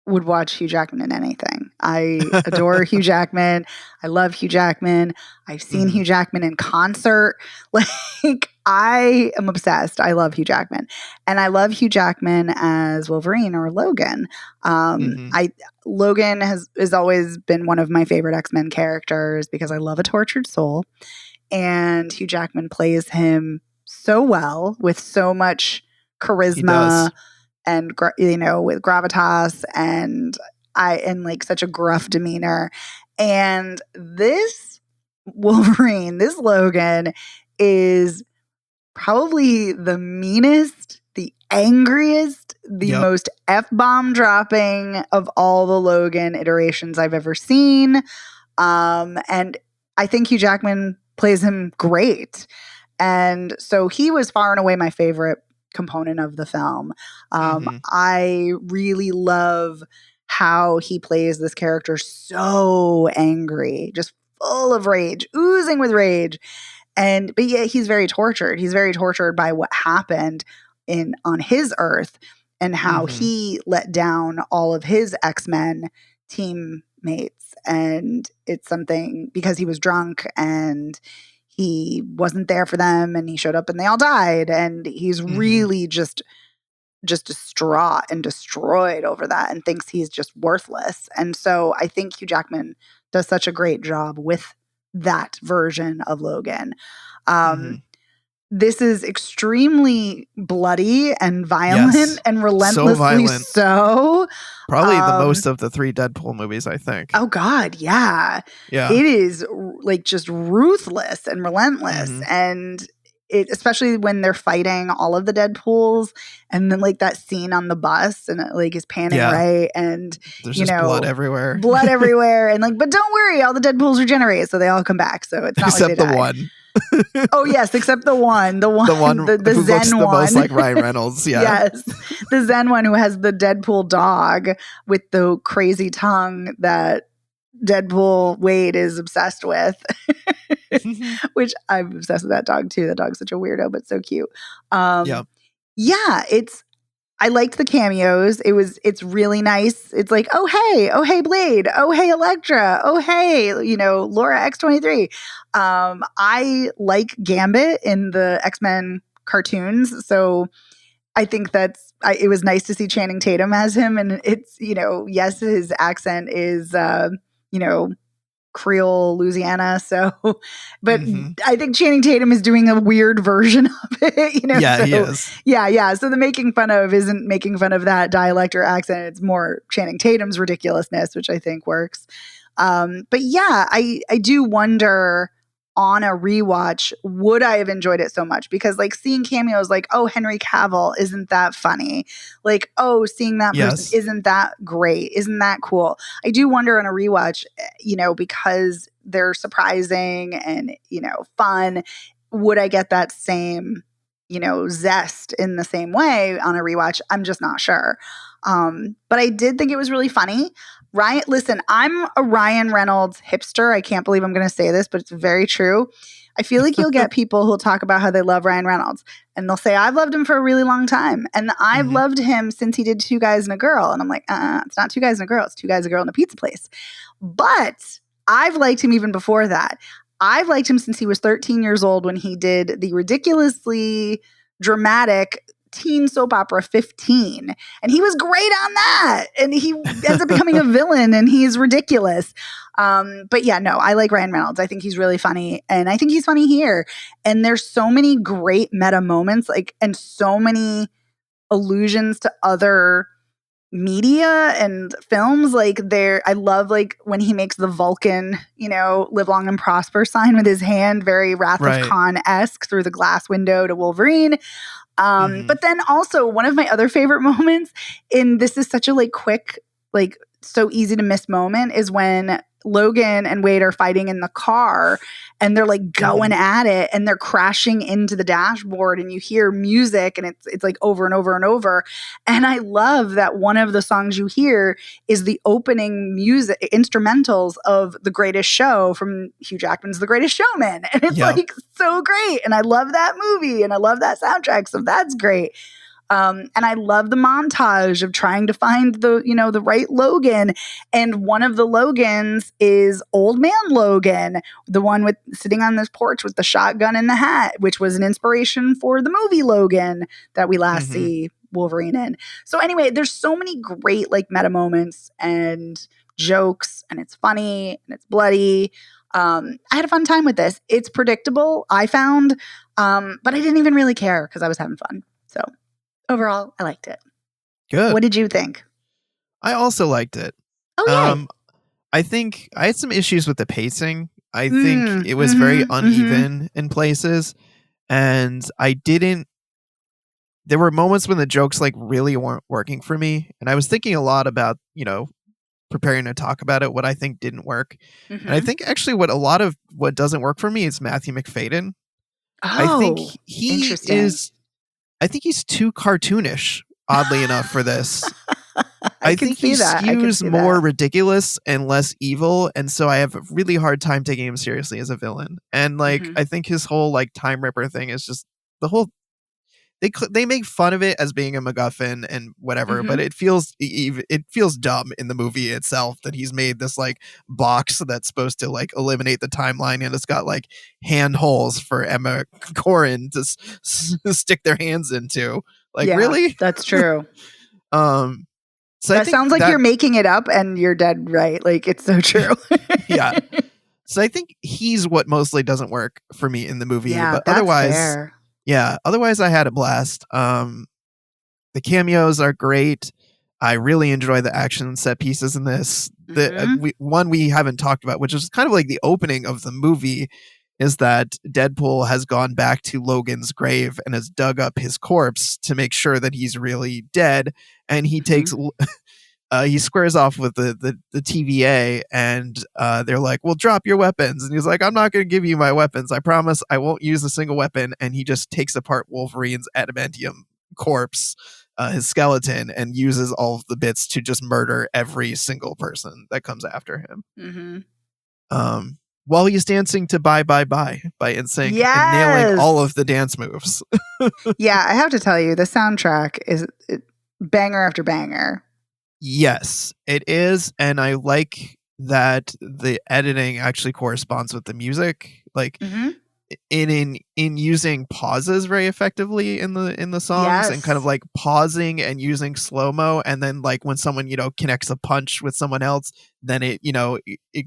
would watch Hugh Jackman in anything. I adore Hugh Jackman. I love Hugh Jackman. I've seen Hugh Jackman in concert. Like, I am obsessed. I love Hugh Jackman. And I love Hugh Jackman as Wolverine or Logan. Logan has always been one of my favorite X-Men characters because I love a tortured soul. And Hugh Jackman plays him so well with so much charisma and with gravitas and like such a gruff demeanor. And this Wolverine, this Logan, is probably the meanest, the angriest, the most F-bomb dropping of all the Logan iterations I've ever seen. And I think Hugh Jackman plays him great. And so he was far and away my favorite component of the film. I really love how he plays this character so angry, just full of rage, oozing with rage. But yeah, he's very tortured. He's very tortured by what happened on his Earth and how he let down all of his X-Men teammates. And it's something because he was drunk and he wasn't there for them and he showed up and they all died. And he's really just distraught and destroyed over that and thinks he's just worthless. And so I think Hugh Jackman does such a great job with that version of Logan. This is extremely bloody and violent and relentlessly so. Probably the most of the 3 Deadpool movies, I think. Oh God, yeah. Yeah. It is like just ruthless and relentless. And especially when they're fighting all of the Deadpools and then like that scene on the bus and it like is panning right and there's just blood everywhere. And like, but don't worry, all the Deadpools regenerate, so they all come back. So it's not except like they the die. One. Oh yes, except the one the who Zen looks the one. most like Ryan Reynolds. Yeah. Yes, the Zen one who has the Deadpool dog with the crazy tongue that Deadpool Wade is obsessed with, which I'm obsessed with that dog too. The dog's such a weirdo, but so cute. Yeah, I liked the cameos. It's really nice. It's like, oh hey Blade, oh hey Elektra, oh hey, Laura X-23. I like Gambit in the X-Men cartoons, so I think it was nice to see Channing Tatum as him, and it's yes, his accent is Creole, Louisiana. So, but I think Channing Tatum is doing a weird version of it, Yeah, so, he is. Yeah. So the making fun of isn't making fun of that dialect or accent. It's more Channing Tatum's ridiculousness, which I think works. But yeah, I do wonder on a rewatch, would I have enjoyed it so much? Because like seeing cameos like, oh, Henry Cavill, isn't that funny? Like, oh, seeing that person, isn't that great? Isn't that cool? I do wonder on a rewatch, because they're surprising and, fun, would I get that same, zest in the same way on a rewatch? I'm just not sure. But I did think it was really funny. Listen, I'm a Ryan Reynolds hipster. I can't believe I'm going to say this, but it's very true. I feel like you'll get people who'll talk about how they love Ryan Reynolds and they'll say, I've loved him for a really long time. And I've loved him since he did Two Guys and a Girl. And I'm like, it's not Two Guys and a Girl. It's Two Guys, a Girl, and a Pizza Place. But I've liked him even before that. I've liked him since he was 13 years old when he did the ridiculously dramatic teen soap opera 15, and he was great on that, and he ends up becoming a villain and he's ridiculous. But yeah, no, I like Ryan Reynolds. I think he's really funny, and I think he's funny here, and there's so many great meta moments, like, and so many allusions to other media and films. Like I love like when he makes the Vulcan, live long and prosper sign with his hand, very Wrath of Khan-esque through the glass window to Wolverine. But then also one of my other favorite moments, and this is such a like quick, like so easy to miss moment, is when Logan and Wade are fighting in the car and they're like going at it and they're crashing into the dashboard and you hear music and it's like over and over and over. And I love that one of the songs you hear is the opening music instrumentals of The Greatest Show from Hugh Jackman's The Greatest Showman. And it's like so great. And I love that movie and I love that soundtrack. So that's great. And I love the montage of trying to find the right Logan. And one of the Logans is Old Man Logan, the one with sitting on this porch with the shotgun and the hat, which was an inspiration for the movie Logan that we last see Wolverine in. So anyway, there's so many great like meta moments and jokes, and it's funny and it's bloody. I had a fun time with this. It's predictable, I found, but I didn't even really care because I was having fun. So overall, I liked it. Good. What did you think? I also liked it. Oh, yeah. I think I had some issues with the pacing. I think it was very uneven in places. And there were moments when the jokes like really weren't working for me. And I was thinking a lot about, preparing to talk about it, what I think didn't work. And I Mm-hmm. think actually what doesn't work for me is Matthew McFadyen. I think Oh, he interesting. is I think he's too cartoonish, oddly enough, for this. I I can think he see that. I can skews see more that. ridiculous and less evil, and so I have a really hard time taking him seriously as a villain. And like Mm-hmm. I think his whole like Time Ripper thing is just the whole they make fun of it as being a MacGuffin and whatever, but Mm-hmm. it feels dumb in the movie itself that he's made this like box that's supposed to like eliminate the timeline, and it's got like hand holes for Emma Corrin to stick their hands into. Like Yeah, really? that's true. Um, so I That think sounds like that you're making it up and you're dead right. Like it's so true. yeah. So I think he's what mostly doesn't work for me in the movie, Yeah, but that's otherwise, fair. yeah, otherwise I had a blast. The cameos are great. I really enjoy the action set pieces in this. Mm-hmm. One we haven't talked about, which is kind of like the opening of the movie, is that Deadpool has gone back to Logan's grave and has dug up his corpse to make sure that he's really dead. And he Mm-hmm. takes he squares off with the TVA, and they're like, "Well, drop your weapons." And he's like, "I'm not going to give you my weapons. I promise I won't use a single weapon." And he just takes apart Wolverine's adamantium corpse, his skeleton, and uses all of the bits to just murder every single person that comes after him. Mm-hmm. While he's dancing to "Bye Bye Bye" by NSYNC and nailing all Yes. of the dance moves. Yeah, I have to tell you, the soundtrack is banger after banger. Yes, it is, and I like that the editing actually corresponds with the music. Like Mm-hmm. in using pauses very effectively in the songs, and kind of Yes. like pausing and using slow mo, and then like when someone connects a punch with someone else, then it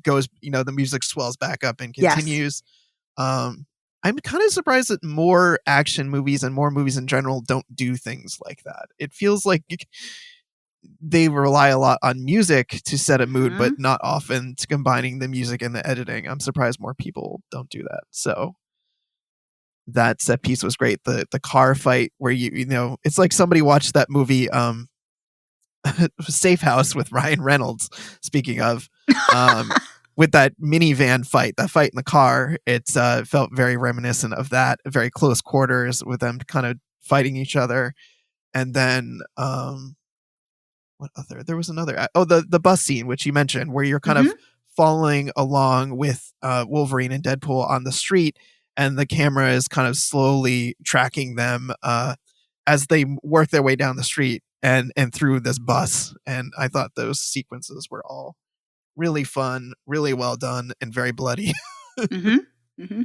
goes, the music swells back up and Yes. continues. Um, I'm kind of surprised that more action movies and more movies in general don't do things like that. It feels like they rely a lot on music to set a mood, but Mm-hmm. not often to combining the music and the editing. I'm surprised more people don't do that. So that set piece was great. The car fight where it's like somebody watched that movie Safe House with Ryan Reynolds. Speaking of, with that minivan fight, that fight in the car, it felt very reminiscent of that. Very close quarters with them kind of fighting each other, and then what other? There was another. Oh, the bus scene, which you mentioned, where you're kind of Mm-hmm. following along with Wolverine and Deadpool on the street, and the camera is kind of slowly tracking them as they work their way down the street and through this bus. And I thought those sequences were all really fun, really well done, and very bloody. Mm-hmm. Mm-hmm.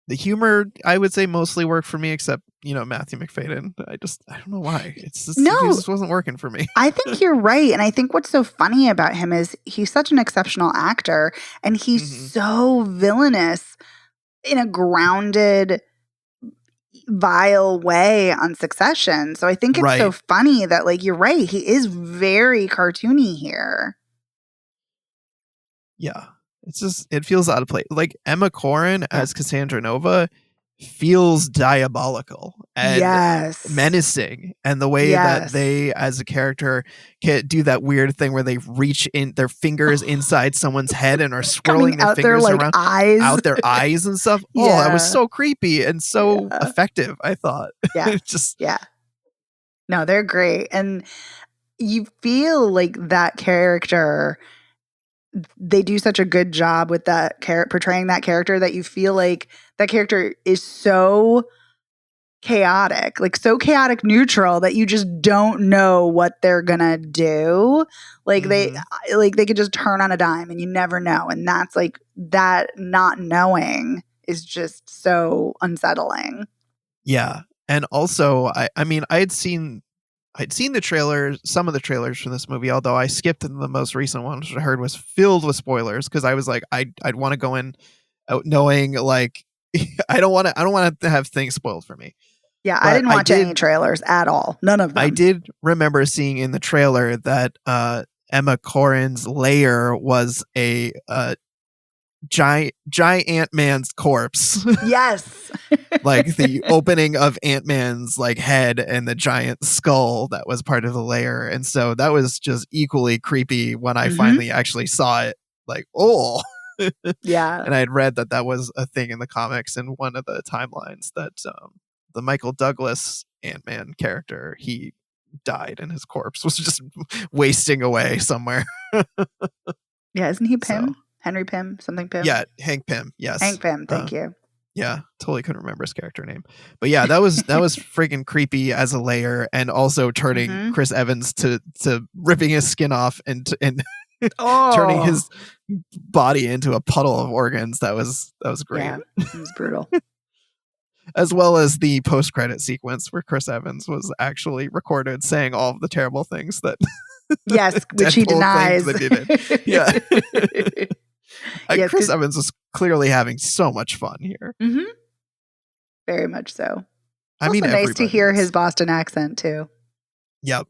The humor, I would say, mostly worked for me, except Matthew McFadyen. I don't know why. He No, just wasn't working for me. I think you're right. And I think what's so funny about him is he's such an exceptional actor and he's Hmm. so villainous in a grounded, vile way on Succession. So I think it's so Right. funny that, like, you're right. He is very cartoony here. Yeah. It feels out of place. Like Emma Corrin Yeah. as Cassandra Nova feels diabolical and Yes. menacing, and the way that Yes. they as a character can do that weird thing where they reach in their fingers inside someone's head and are Coming swirling their out their fingers like around eyes. out their eyes and stuff. Oh, that was Yeah. so creepy and so Yeah. effective, I thought. Yeah. It's just Yeah. No, they're great. And you feel like that character, they do such a good job with that portraying that character that you feel like that character is so chaotic, like so chaotic neutral that you just don't know what they're gonna do. Like mhm. they could just turn on a dime and you never know. And that's like that not knowing is just so unsettling. Yeah. And also I mean I'd seen the trailers, some of the trailers for this movie, although I skipped the most recent one, which I heard was filled with spoilers because I was like, I'd want to go in out knowing like I don't want to have things spoiled for me. Yeah, I But didn't watch any trailers at all. None of I them. did remember seeing in the trailer that Emma Corrin's lair was a giant Ant-Man's corpse. Yes. Like the opening of Ant-Man's like head and the giant skull that was part of the layer. And so that was just equally creepy when I finally actually saw it. Like, oh. Yeah. And I had read that was a thing in the comics in one of the timelines that the Michael Douglas Ant-Man character, he died and his corpse was just wasting away somewhere. Yeah, isn't he So, Pym? Henry Pym? Something Pym? yeah, Hank Pym. Yes. Hank Pym, thank you. Yeah, totally couldn't remember his character name. But yeah, that was freaking creepy as a layer, and also turning Chris Evans to ripping his skin off and turning his body into a puddle of organs. That was great. Yeah, it was brutal. As well as the post-credit sequence where Chris Evans was actually recorded saying all of the terrible things that yes, which he denies. That he did. Yeah. Yes, Chris Evans was clearly having so much fun here. Mm-hmm. Very much so. I mean, nice to hear his Boston accent too. Yep.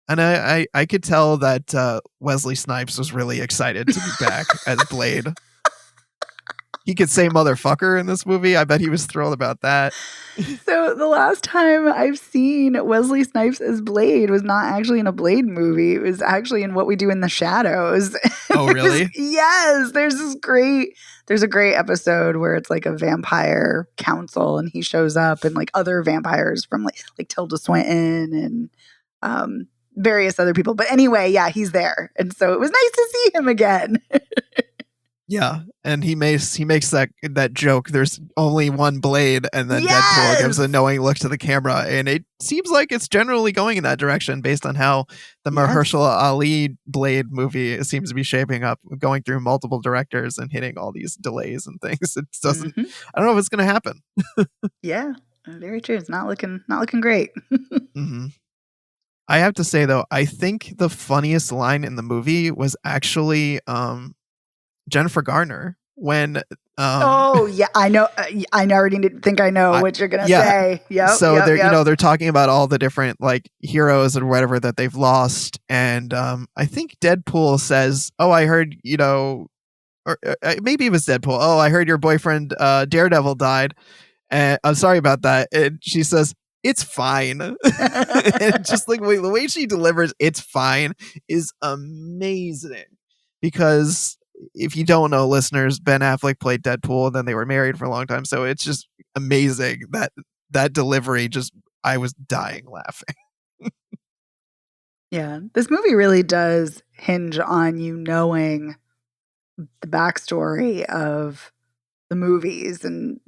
And I could tell that Wesley Snipes was really excited to be back as Blade. He could say motherfucker in this movie. I bet he was thrilled about that. So the last time I've seen Wesley Snipes as Blade was not actually in a Blade movie. It was actually in What We Do in the Shadows. Oh, really? Yes. There's a great episode where it's like a vampire council and he shows up and like other vampires from like Tilda Swinton and various other people. But anyway, yeah, he's there. And so it was nice to see him again. Yeah, and he makes that joke. There's only one Blade, and then Deadpool gives a knowing look to the camera, and it seems like it's generally going in that direction based on how the Mahershala Ali Blade movie seems to be shaping up, going through multiple directors and hitting all these delays and things. It doesn't. I don't know if it's going to happen. Yeah, very true. It's not looking great. I have to say though, I think the funniest line in the movie was actually Jennifer Garner when oh yeah, I know. I already think I know what you're gonna say. Yep. So they're talking about all the different like heroes or whatever that they've lost, and I think Deadpool says, "Oh, I heard or maybe it was Deadpool. Oh, I heard your boyfriend Daredevil died, and I'm sorry about that." And she says, "It's fine." And just like the way she delivers "it's fine" is amazing, because if you don't know, listeners, Ben Affleck played Deadpool, and then they were married for a long time. So it's just amazing that delivery. Just I was dying laughing. Yeah, this movie really does hinge on you knowing the backstory of the movies and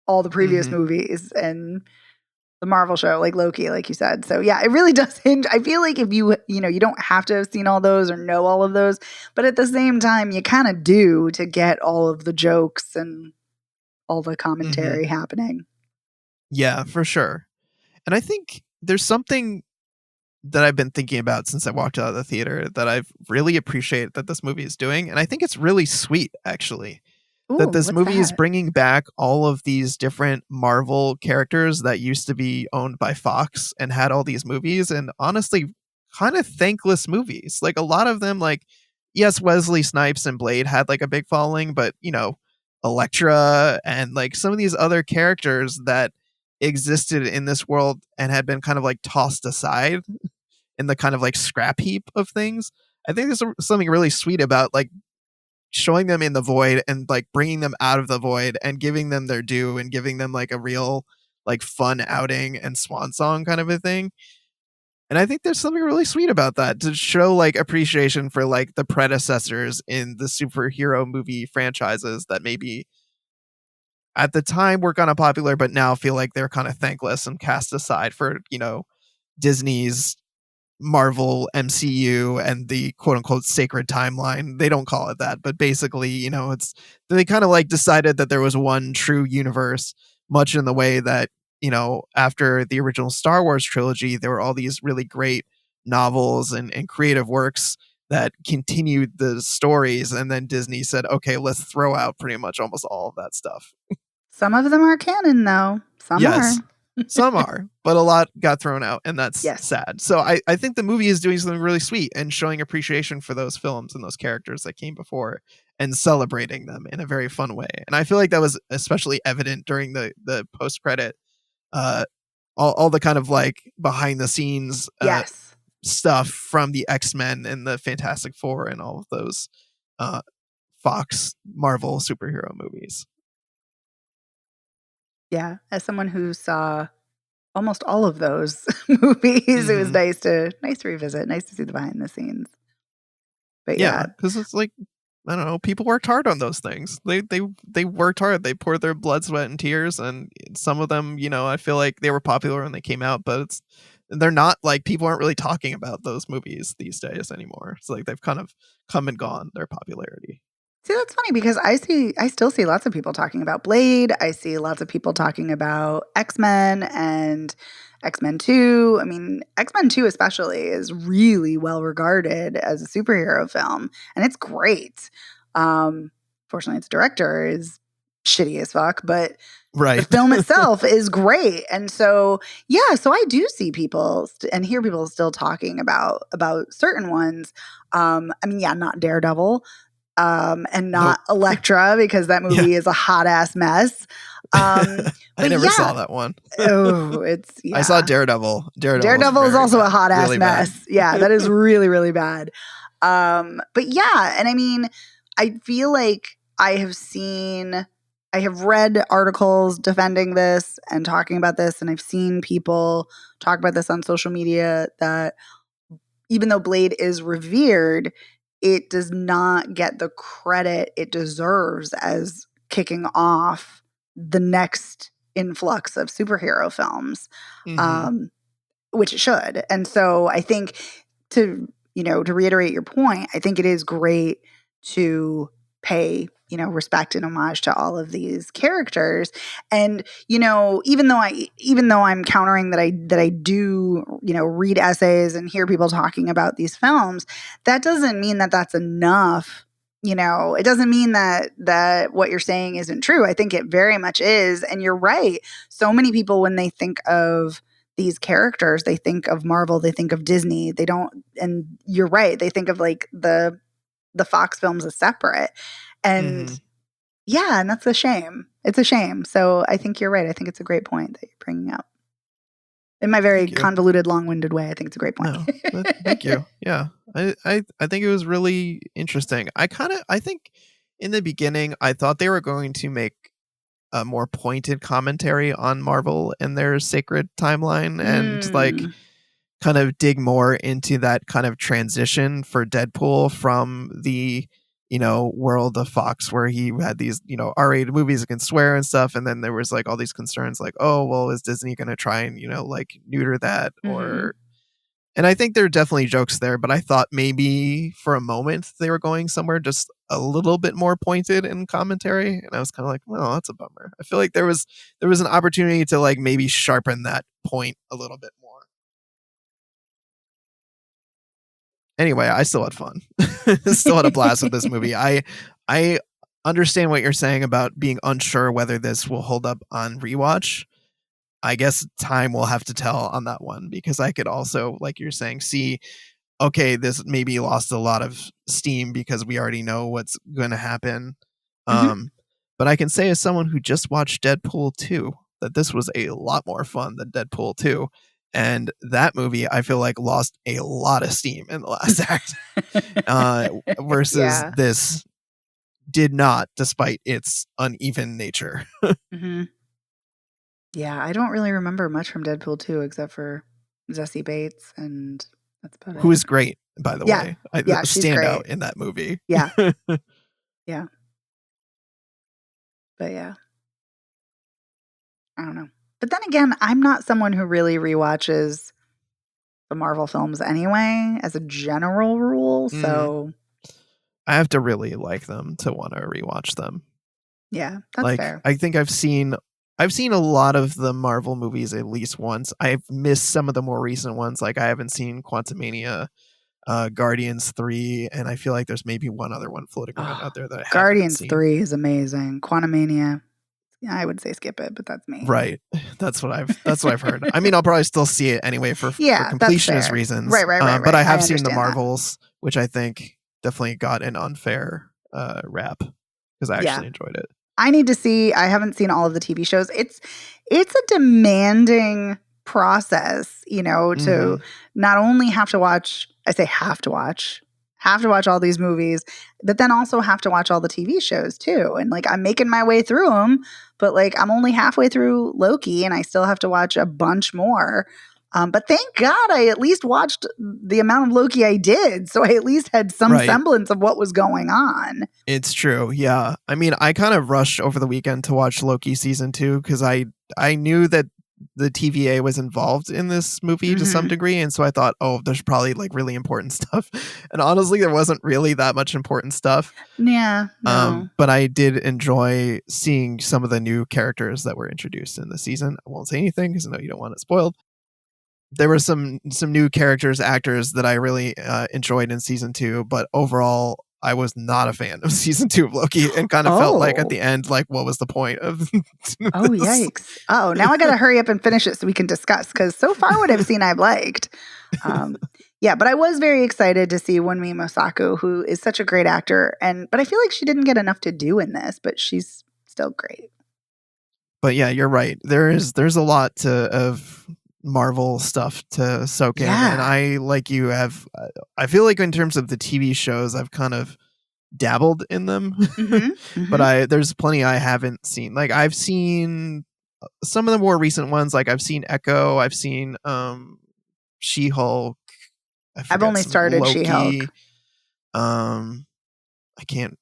all the previous movies and the Marvel show, like Loki, like you said. So yeah, it really does hinge. I feel like if you don't have to have seen all those or know all of those, but at the same time, you kind of do to get all of the jokes and all the commentary happening. Yeah, for sure. And I think there's something that I've been thinking about since I walked out of the theater that I've really appreciated that this movie is doing. And I think it's really sweet, actually. That this movie is bringing back all of these different Marvel characters that used to be owned by Fox and had all these movies, and honestly kind of thankless movies. Like a lot of them, like, yes, Wesley Snipes and Blade had like a big following, but Elektra and like some of these other characters that existed in this world and had been kind of like tossed aside in the kind of like scrap heap of things. I think there's something really sweet about like showing them in the void and like bringing them out of the void and giving them their due and giving them like a real like fun outing and swan song kind of a thing. And I think there's something really sweet about that, to show like appreciation for like the predecessors in the superhero movie franchises that maybe at the time were kind of popular, but now feel like they're kind of thankless and cast aside for, Disney's Marvel MCU and the quote unquote sacred timeline. They don't call it that, but basically, they kind of like decided that there was one true universe, much in the way that, after the original Star Wars trilogy, there were all these really great novels and creative works that continued the stories. And then Disney said, okay, let's throw out pretty much almost all of that stuff. Some of them are canon, though. Some are. Some are, but a lot got thrown out, and that's Yes. sad. So I think the movie is doing something really sweet and showing appreciation for those films and those characters that came before and celebrating them in a very fun way. And I feel like that was especially evident during the post credit, uh, all the kind of like behind the scenes Yes. stuff from the X-Men and the Fantastic Four and all of those uh, Fox Marvel superhero movies. Yeah. As someone who saw almost all of those movies, it was nice to revisit, nice to see the behind the scenes. But Yeah, yeah. because it's like, I don't know, people worked hard on those things. They worked hard. They poured their blood, sweat, and tears, and some of them, I feel like they were popular when they came out, but they're not like people aren't really talking about those movies these days anymore. It's like they've kind of come and gone, their popularity. See, that's funny because I still see lots of people talking about Blade. I see lots of people talking about X-Men and X-Men 2. I mean, X-Men 2 especially is really well regarded as a superhero film, and it's great. Fortunately, its director is shitty as fuck, but the Right. film itself is great. And so, yeah, so I do see people and hear people still talking about certain ones. I mean, yeah, not Daredevil, and Nope. not Elektra because that Yeah. movie is a hot ass mess. I But never yeah, saw that one. oh, it's I saw yeah. Daredevil. Daredevil is very also a bad. hot ass Really bad. mess. Yeah, that is really, really bad. But yeah, and I mean, I feel like I have read articles defending this and talking about this, and I've seen people talk about this on social media that even though Blade is revered, it does not get the credit it deserves as kicking off the next influx of superhero films, Mhm. which it should. And so I think to reiterate your point, I think it is great to pay respect and homage to all of these characters. And even though I'm countering that I do read essays and hear people talking about these films, that doesn't mean that that's enough. It doesn't mean that what you're saying isn't true. I think it very much is. And you're right, so many people, when they think of these characters, they think of Marvel, they think of Disney, they don't. And you're right, they think of like the Fox films as separate. And Mhm. yeah, and that's a shame. It's a shame. So I think you're right. I think it's a great point that you're bringing up. In my very Thank you. convoluted, long-winded way, I think it's a great point. No, thank you. Yeah, I think it was really interesting. I think in the beginning I thought they were going to make a more pointed commentary on Marvel and their sacred timeline, and like Mm. kind of dig more into that kind of transition for Deadpool from the world of Fox where he had these R-rated movies that can swear and stuff, and then there was like all these concerns like, oh well, is Disney going to try and like neuter that, Mhm. or and I think there are definitely jokes there, but I thought maybe for a moment they were going somewhere just a little bit more pointed in commentary, and I was kind of like, well, that's a bummer. I feel like there was an opportunity to like maybe sharpen that point a little bit more. Anyway, I still had fun. Still had a blast with this movie. I understand what you're saying about being unsure whether this will hold up on rewatch. I guess time will have to tell on that one, because I could also, like you're saying, see, okay, this maybe lost a lot of steam because we already know what's going to happen. Mhm. Um, but I can say, as someone who just watched Deadpool 2, that this was a lot more fun than Deadpool 2. And that movie, I feel like, lost a lot of steam in the last act, versus Yeah. this did not, despite its uneven nature. Mhm. Yeah, I don't really remember much from Deadpool 2 except for Zazie Bates, and that's about Who it. is great, by the Yeah. way. Yeah, she's Standout great. in that movie. Yeah. Yeah. But yeah, I don't know. But then again, I'm not someone who really rewatches the Marvel films anyway, as a general rule. Mm, So I have to really like them to want to rewatch them. yeah, that's Like, fair. I think I've seen a lot of the Marvel movies at least once. I've missed some of the more recent ones. Like, I haven't seen Quantumania, Guardians 3, and I feel like there's maybe one other one floating around Oh, out there that I haven't Guardians seen. 3 is amazing. Quantumania, I would say skip it, but that's me. Right. That's what I've heard. I mean, I'll probably still see it anyway for Yeah, that's completionist fair. reasons. Right. But I have I seen the understand that. Marvels, which I think definitely got an unfair rap because I Yeah. actually enjoyed it. I need to see. I haven't seen all of the TV shows. It's a demanding process, you know, to Mhm. not only have to watch, I say have to watch all these movies, but then also have to watch all the TV shows too. And like I'm making my way through them, but like I'm only halfway through Loki and I still have to watch a bunch more. But thank God I at least watched the amount of Loki I did. So I at least had some Right. semblance of what was going on. It's true. Yeah. I mean, I kind of rushed over the weekend to watch Loki season 2 because I knew that the TVA was involved in this movie to some Mm-hmm. degree, and so I thought, oh, there's probably like really important stuff. And honestly, there wasn't really that much important stuff. Yeah, no. But I did enjoy seeing some of the new characters that were introduced in the season. I won't say anything because I know you don't want it spoiled. There were some new characters, actors that I really enjoyed in season 2, but overall, I was not a fan of season 2 of Loki, and kind of felt like at Oh. the end, like, what was the point of Oh, this? yikes. Oh, now I got to hurry up and finish it so we can discuss because so far what I've seen I've liked. Um, yeah, but I was very excited to see Wunmi Mosaku, who is such a great actor, but I feel like she didn't get enough to do in this, but she's still great. But yeah, you're right. There's a lot of Marvel stuff to soak in, and Yeah. I, like you, have I feel like in terms of the TV shows, I've kind of dabbled in them, Mm-hmm. but Mm-hmm. there's plenty I haven't seen. Like I've seen some of the more recent ones. Like I've seen Echo, I've seen She-Hulk, I I've forget only some started She-Hulk. Loki. Um,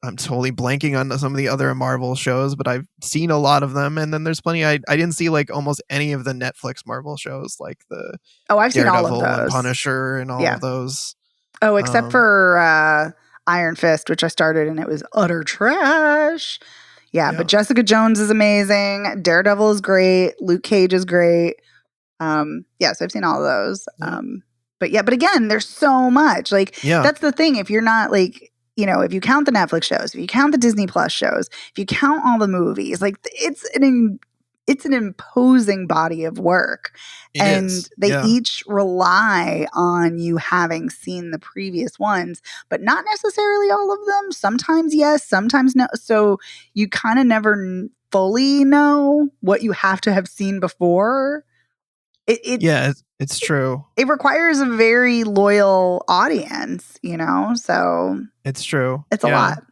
I'm totally blanking on some of the other Marvel shows, but I've seen a lot of them. And then there's plenty I didn't see like almost any of the Netflix Marvel shows, like the Oh, I've seen all of Daredevil and those. Punisher and all Yeah. of those. Oh, except Um, for Iron Fist, which I started and it was utter trash. Yeah, but yeah, Jessica Jones is amazing. Daredevil is great. Luke Cage is great. Yeah, so I've seen all of those. yeah, But again, there's so much. Like yeah, that's the thing. If you're not like, you know, if you count the Netflix shows, if you count the Disney Plus shows, if you count all the movies, like it's an imposing body of work. it And is. they Yeah, each rely on you having seen the previous ones, but not necessarily all of them. Sometimes yes, sometimes no. So you kind of never fully know what you have to have seen before. yeah, it's true. It requires a very loyal audience, you know? So It's true. it's a Yeah. lot.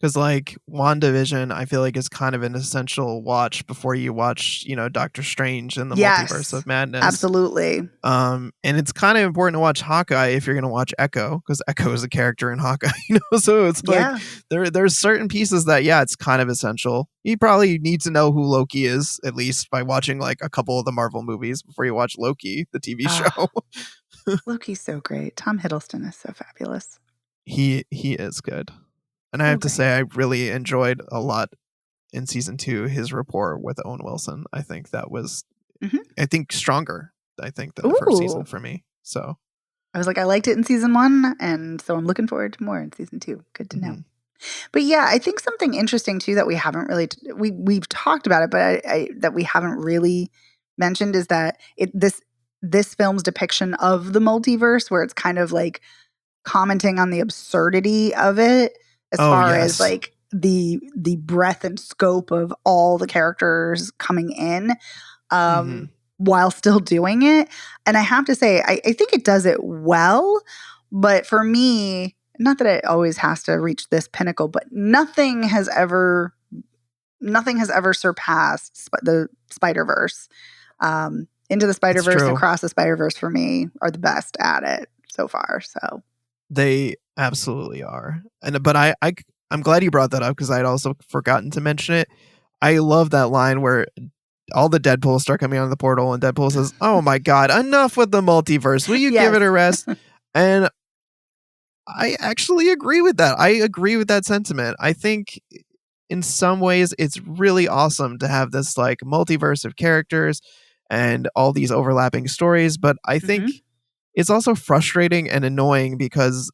Because like WandaVision, I feel like is kind of an essential watch before you watch, Doctor Strange and the Multiverse Yes, of Madness. absolutely. And it's kind of important to watch Hawkeye if you're gonna watch Echo, because Echo is a character in Hawkeye, So it's like Yeah. there's certain pieces that it's kind of essential. You probably need to know who Loki is at least by watching like a couple of the Marvel movies before you watch Loki, the TV show. Ah, Loki's so great. Tom Hiddleston is so fabulous. He is good. And I So have to great. say, I really enjoyed a lot in season 2 his rapport with Owen Wilson. I think that was, Mhm. I think, stronger. I think than the first season Ooh. for me. So, I was like, I liked it in season 1, and so I'm looking forward to more in season 2. Good to know. mhm. But yeah, I think something interesting too that we haven't really we've talked about it, but I that we haven't really mentioned is that this film's depiction of the multiverse, where it's kind of like commenting on the absurdity of it, as Oh far as yes. like the breadth and scope of all the characters coming in, Hmm. while still doing it. And I have to say, I think it does it well. But for me, not that it always has to reach this pinnacle, but nothing has ever surpassed the Spider Verse. Into the Spider It's Verse and true. Across the Spider Verse for me are the best at it so far. So They absolutely are. But I'm glad you brought that up because I'd also forgotten to mention it. I love that line where all the Deadpools start coming out of the portal and Deadpool says, "Oh my god, enough with the multiverse. Will you give yes, it a rest?" And I actually agree with that. I agree with that sentiment. I think in some ways it's really awesome to have this like multiverse of characters and all these overlapping stories, but I hmm think it's also frustrating and annoying because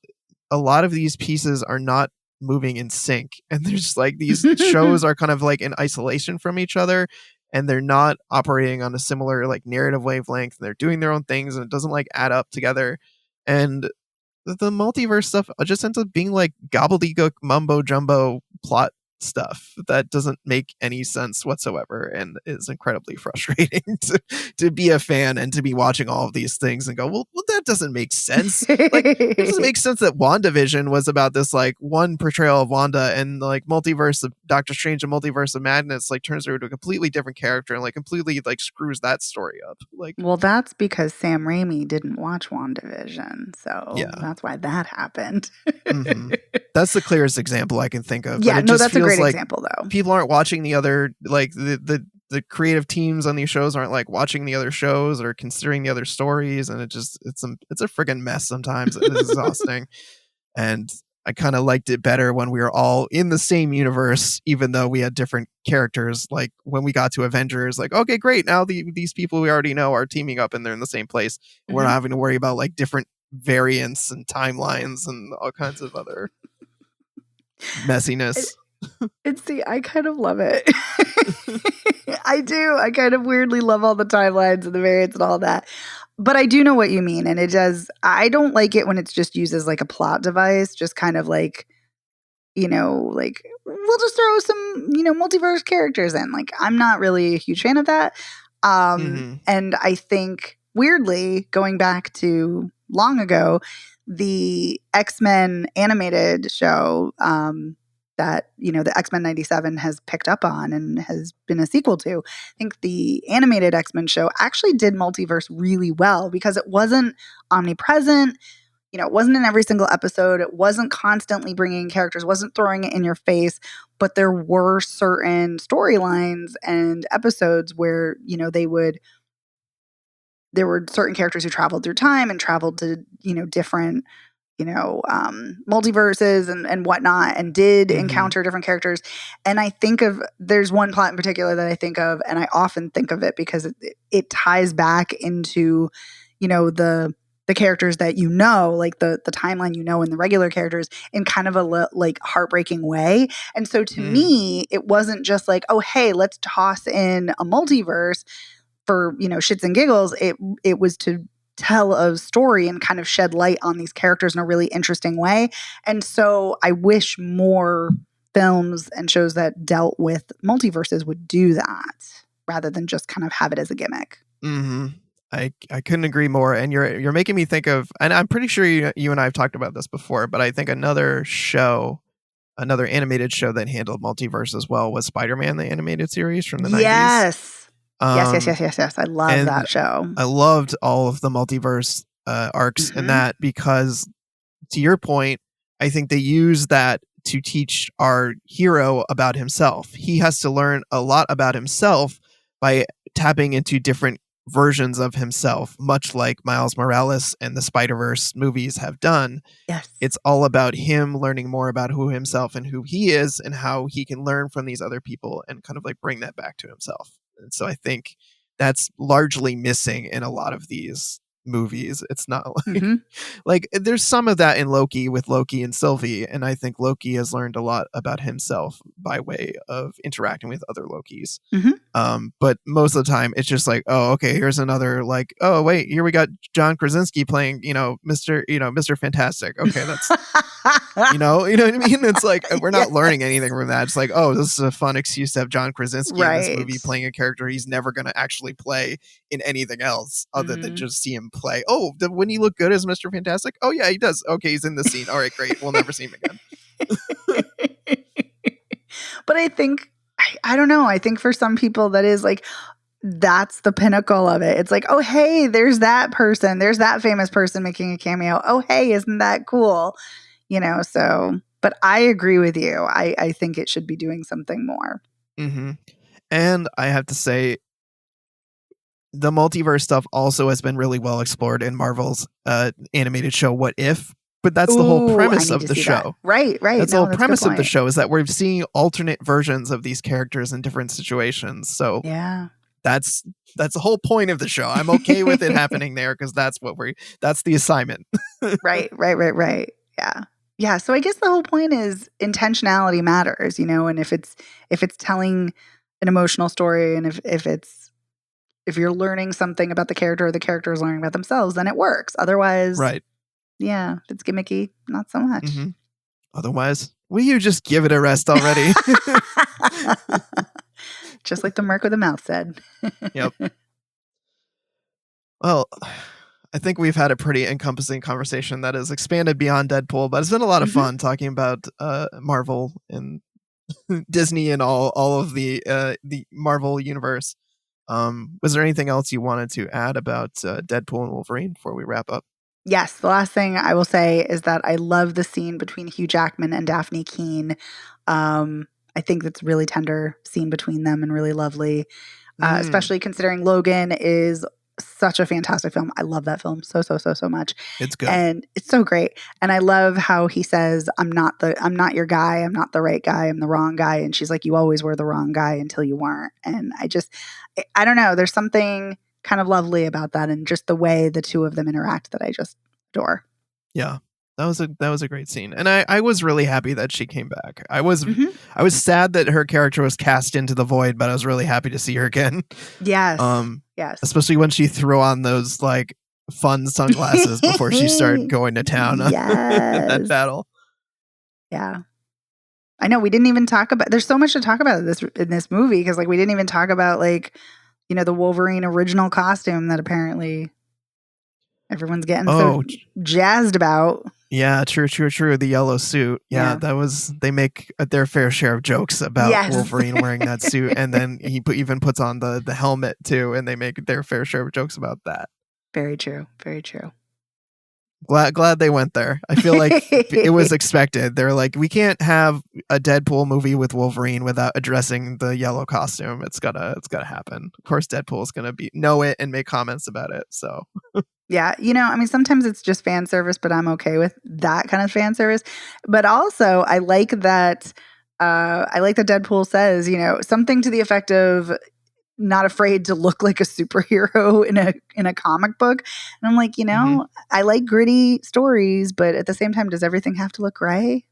a lot of these pieces are not moving in sync, and there's like these shows are kind of like in isolation from each other, and they're not operating on a similar like narrative wavelength, and they're doing their own things, and it doesn't like add up together. And the multiverse stuff just ends up being like gobbledygook mumbo jumbo plot stuff that doesn't make any sense whatsoever, and is incredibly frustrating to be a fan and to be watching all of these things and go, well, that doesn't make sense. Like, it doesn't make sense that WandaVision was about this like one portrayal of Wanda, and like multiverse of Doctor Strange and Multiverse of Madness like turns her into a completely different character and like completely like screws that story up. Like, well, that's because Sam Raimi didn't watch WandaVision, so yeah. that's why that happened. Mm-hmm. That's the clearest example I can think of. Yeah, but it no, just that's a feels great like example, though. people aren't watching the other, like the creative teams on these shows aren't like watching the other shows or considering the other stories, and it's a friggin' mess sometimes. It is exhausting, and I kind of liked it better when we were all in the same universe, even though we had different characters. Like when we got to Avengers, like, okay, great, now these people we already know are teaming up and they're in the same place. And we're not having to worry about like different variants and timelines and all kinds of other messiness. See, I kind of love it. I do. I kind of weirdly love all the timelines and the variants and all that. But I do know what you mean. And it does, I don't like it when it's just used as like a plot device, just kind of like, like we'll just throw some, multiverse characters in. Like, I'm not really a huge fan of that. And I think weirdly, going back to long ago, the X-Men animated show, that the X-Men 97 has picked up on and has been a sequel to. I think the animated X-Men show actually did multiverse really well because it wasn't omnipresent. It wasn't in every single episode. It wasn't constantly bringing characters, wasn't throwing it in your face, but there were certain storylines and episodes where, there were certain characters who traveled through time and traveled to, different multiverses and whatnot, and did encounter different characters. And I think there's one plot in particular that I think of, and I often think of it because it ties back into, the characters that like the timeline, and the regular characters in kind of a like heartbreaking way. And so to me, it wasn't just like, oh, hey, let's toss in a multiverse for, shits and giggles. It was to tell a story and kind of shed light on these characters in a really interesting way. And so I wish more films and shows that dealt with multiverses would do that rather than just kind of have it as a gimmick. I couldn't agree more. And you're making me think of, and I'm pretty sure you and I have talked about this before, but I think another animated show that handled multiverse as well was Spider-Man, the animated series from the 90s. Yes. Yes. I love that show. I loved all of the multiverse arcs in that because, to your point, I think they use that to teach our hero about himself. He has to learn a lot about himself by tapping into different versions of himself, much like Miles Morales and the Spider-Verse movies have done. Yes. It's all about him learning more about who himself and who he is and how he can learn from these other people and kind of like bring that back to himself. And so I think that's largely missing in a lot of these movies. It's not like like there's some of that in Loki with Loki and Sylvie, and I think Loki has learned a lot about himself by way of interacting with other Lokis. But most of the time it's just like, oh, okay, here's another, like, oh wait, here we got John Krasinski playing Mr. Fantastic. Okay, that's you know what I mean? It's like we're not learning anything from that. It's like, oh, this is a fun excuse to have John Krasinski in this movie playing a character he's never going to actually play in anything else other than just see him play. Oh, wouldn't he look good as Mr. Fantastic? Oh yeah, he does. Okay, he's in the scene. All right, great. We'll never see him again. But I think, I don't know. I think for some people that is like, that's the pinnacle of it. It's like, oh, hey, there's that person. There's that famous person making a cameo. Oh, hey, isn't that cool? So, but I agree with you. I think it should be doing something more. And I have to say, the multiverse stuff also has been really well explored in Marvel's animated show, What If? But that's the whole premise of the show. Right. That's the whole premise of the show, is that we're seeing alternate versions of these characters in different situations. So yeah, that's the whole point of the show. I'm okay with it happening there because that's the assignment. Right. Yeah, so I guess the whole point is intentionality matters, and if it's telling an emotional story, and if you're learning something about the character or the character is learning about themselves, then it works. Otherwise, Right. yeah, if it's gimmicky, not so much. Otherwise, will you just give it a rest already? Just like the Merc with a Mouth said. Yep. Well, I think we've had a pretty encompassing conversation that has expanded beyond Deadpool, but it's been a lot of fun talking about Marvel and Disney and all of the Marvel universe. Was there anything else you wanted to add about Deadpool and Wolverine before we wrap up? Yes, the last thing I will say is that I love the scene between Hugh Jackman and Daphne Keane. I think that's a really tender scene between them and really lovely, especially considering Logan is such a fantastic film. I love that film so much. It's good. And it's so great. And I love how he says, I'm not your guy. I'm not the right guy. I'm the wrong guy. And she's like, you always were the wrong guy until you weren't. And I don't know. There's something kind of lovely about that, and just the way the two of them interact that I just adore. Yeah. That was a great scene. And I was really happy that she came back. I was sad that her character was cast into the void, but I was really happy to see her again. Yes. Yes. Especially when she threw on those like fun sunglasses before she started going to town yes. that battle. Yeah. I know we didn't even talk about, there's so much to talk about in this movie, because like we didn't even talk about like, the Wolverine original costume that apparently everyone's getting so jazzed about. Yeah, true. The yellow suit. Yeah, that was, they make their fair share of jokes about Wolverine wearing that suit, and then he even puts on the helmet too, and they make their fair share of jokes about that. Very true. Very true. Glad they went there. I feel like it was expected. They're like, we can't have a Deadpool movie with Wolverine without addressing the yellow costume. It's gotta happen. Of course, Deadpool is gonna know it and make comments about it. So. Yeah, I mean, sometimes it's just fan service, but I'm okay with that kind of fan service. But also, I like that. I like that Deadpool says, something to the effect of not afraid to look like a superhero in a comic book. And I'm like, I like gritty stories, but at the same time, does everything have to look gray?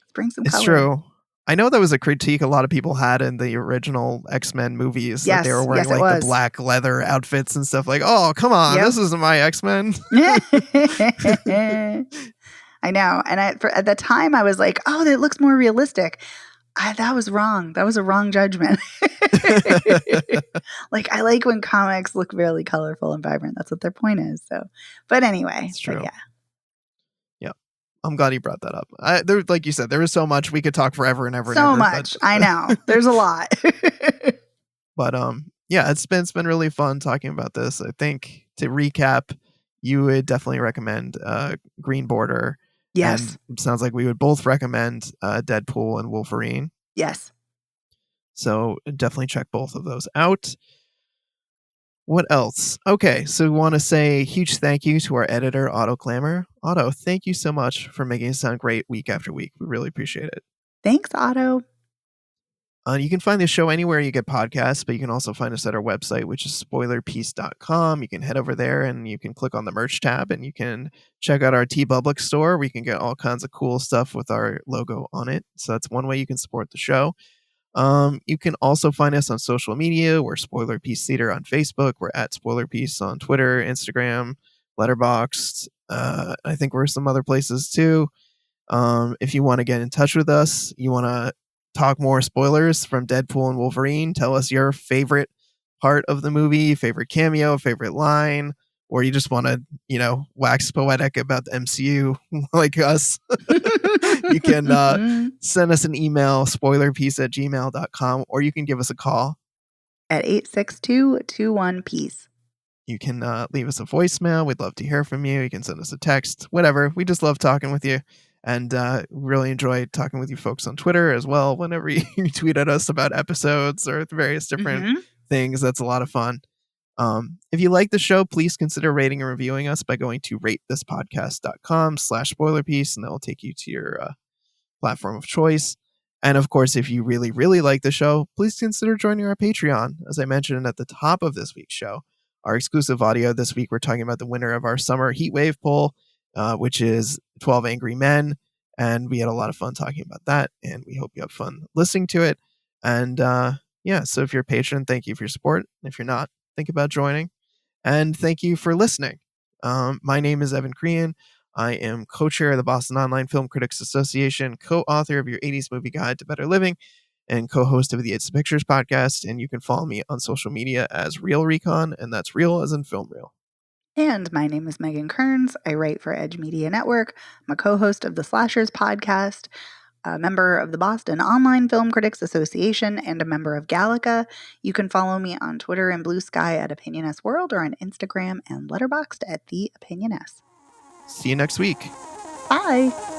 Let's bring some color. It's true. I know that was a critique a lot of people had in the original X-Men movies. Yes, that they were wearing the black leather outfits and stuff. Like, oh, come on, this isn't my X-Men. I know. And at the time, I was like, oh, that looks more realistic. That was wrong. That was a wrong judgment. Like, I like when comics look really colorful and vibrant. That's what their point is. So, but anyway, it's true. Yeah. I'm glad you brought that up. Like you said, there was so much we could talk forever and ever. So much. I know. There's a lot. But yeah, it's been really fun talking about this. I think to recap, you would definitely recommend Green Border. Yes. And it sounds like we would both recommend Deadpool and Wolverine. Yes. So definitely check both of those out. What else? Okay, so we want to say a huge thank you to our editor, Otto Clamor. Otto, thank you so much for making it sound great week after week. We really appreciate it. Thanks, Otto. You can find the show anywhere you get podcasts, but you can also find us at our website, which is spoilerpiece.com. You can head over there and you can click on the merch tab and you can check out our TeePublic store where you can get all kinds of cool stuff with our logo on it. So that's one way you can support the show. You can also find us on social media. We're Spoiler Piece Theater on Facebook. We're at Spoiler Piece on Twitter, Instagram, Letterboxd. I think we're some other places too. If you want to get in touch with us, you want to talk more spoilers from Deadpool and Wolverine, tell us your favorite part of the movie, favorite cameo, favorite line, or you just want to, wax poetic about the MCU like us, you can send us an email, spoilerpiece@gmail.com, or you can give us a call at 862-21-PEACE. You can leave us a voicemail. We'd love to hear from you. You can send us a text, whatever. We just love talking with you. And really enjoy talking with you folks on Twitter as well. Whenever you tweet at us about episodes or various different things, that's a lot of fun. If you like the show, please consider rating and reviewing us by going to ratethispodcast.com/spoilerpiece, and that will take you to your platform of choice. And of course, if you really, really like the show, please consider joining our Patreon. As I mentioned at the top of this week's show, our exclusive audio this week, we're talking about the winner of our summer heatwave poll, which is 12 Angry Men. And we had a lot of fun talking about that, and we hope you have fun listening to it. And yeah, so if you're a patron, thank you for your support. If you're not, think about joining. And thank you for listening. My name is Evan Crean. I am co-chair of the Boston Online Film Critics Association, co-author of your 80s Movie Guide to Better Living, and co-host of the It's the Pictures podcast. And you can follow me on social media as Real Recon, and that's real as in film reel. And my name is Megan Kearns. I write for Edge Media Network. I'm a co-host of the Slashers podcast, a member of the Boston Online Film Critics Association, and a member of Gallica. You can follow me on Twitter and Blue Sky at Opinion World, or on Instagram and Letterboxd at The Opinion S. See you next week. Bye.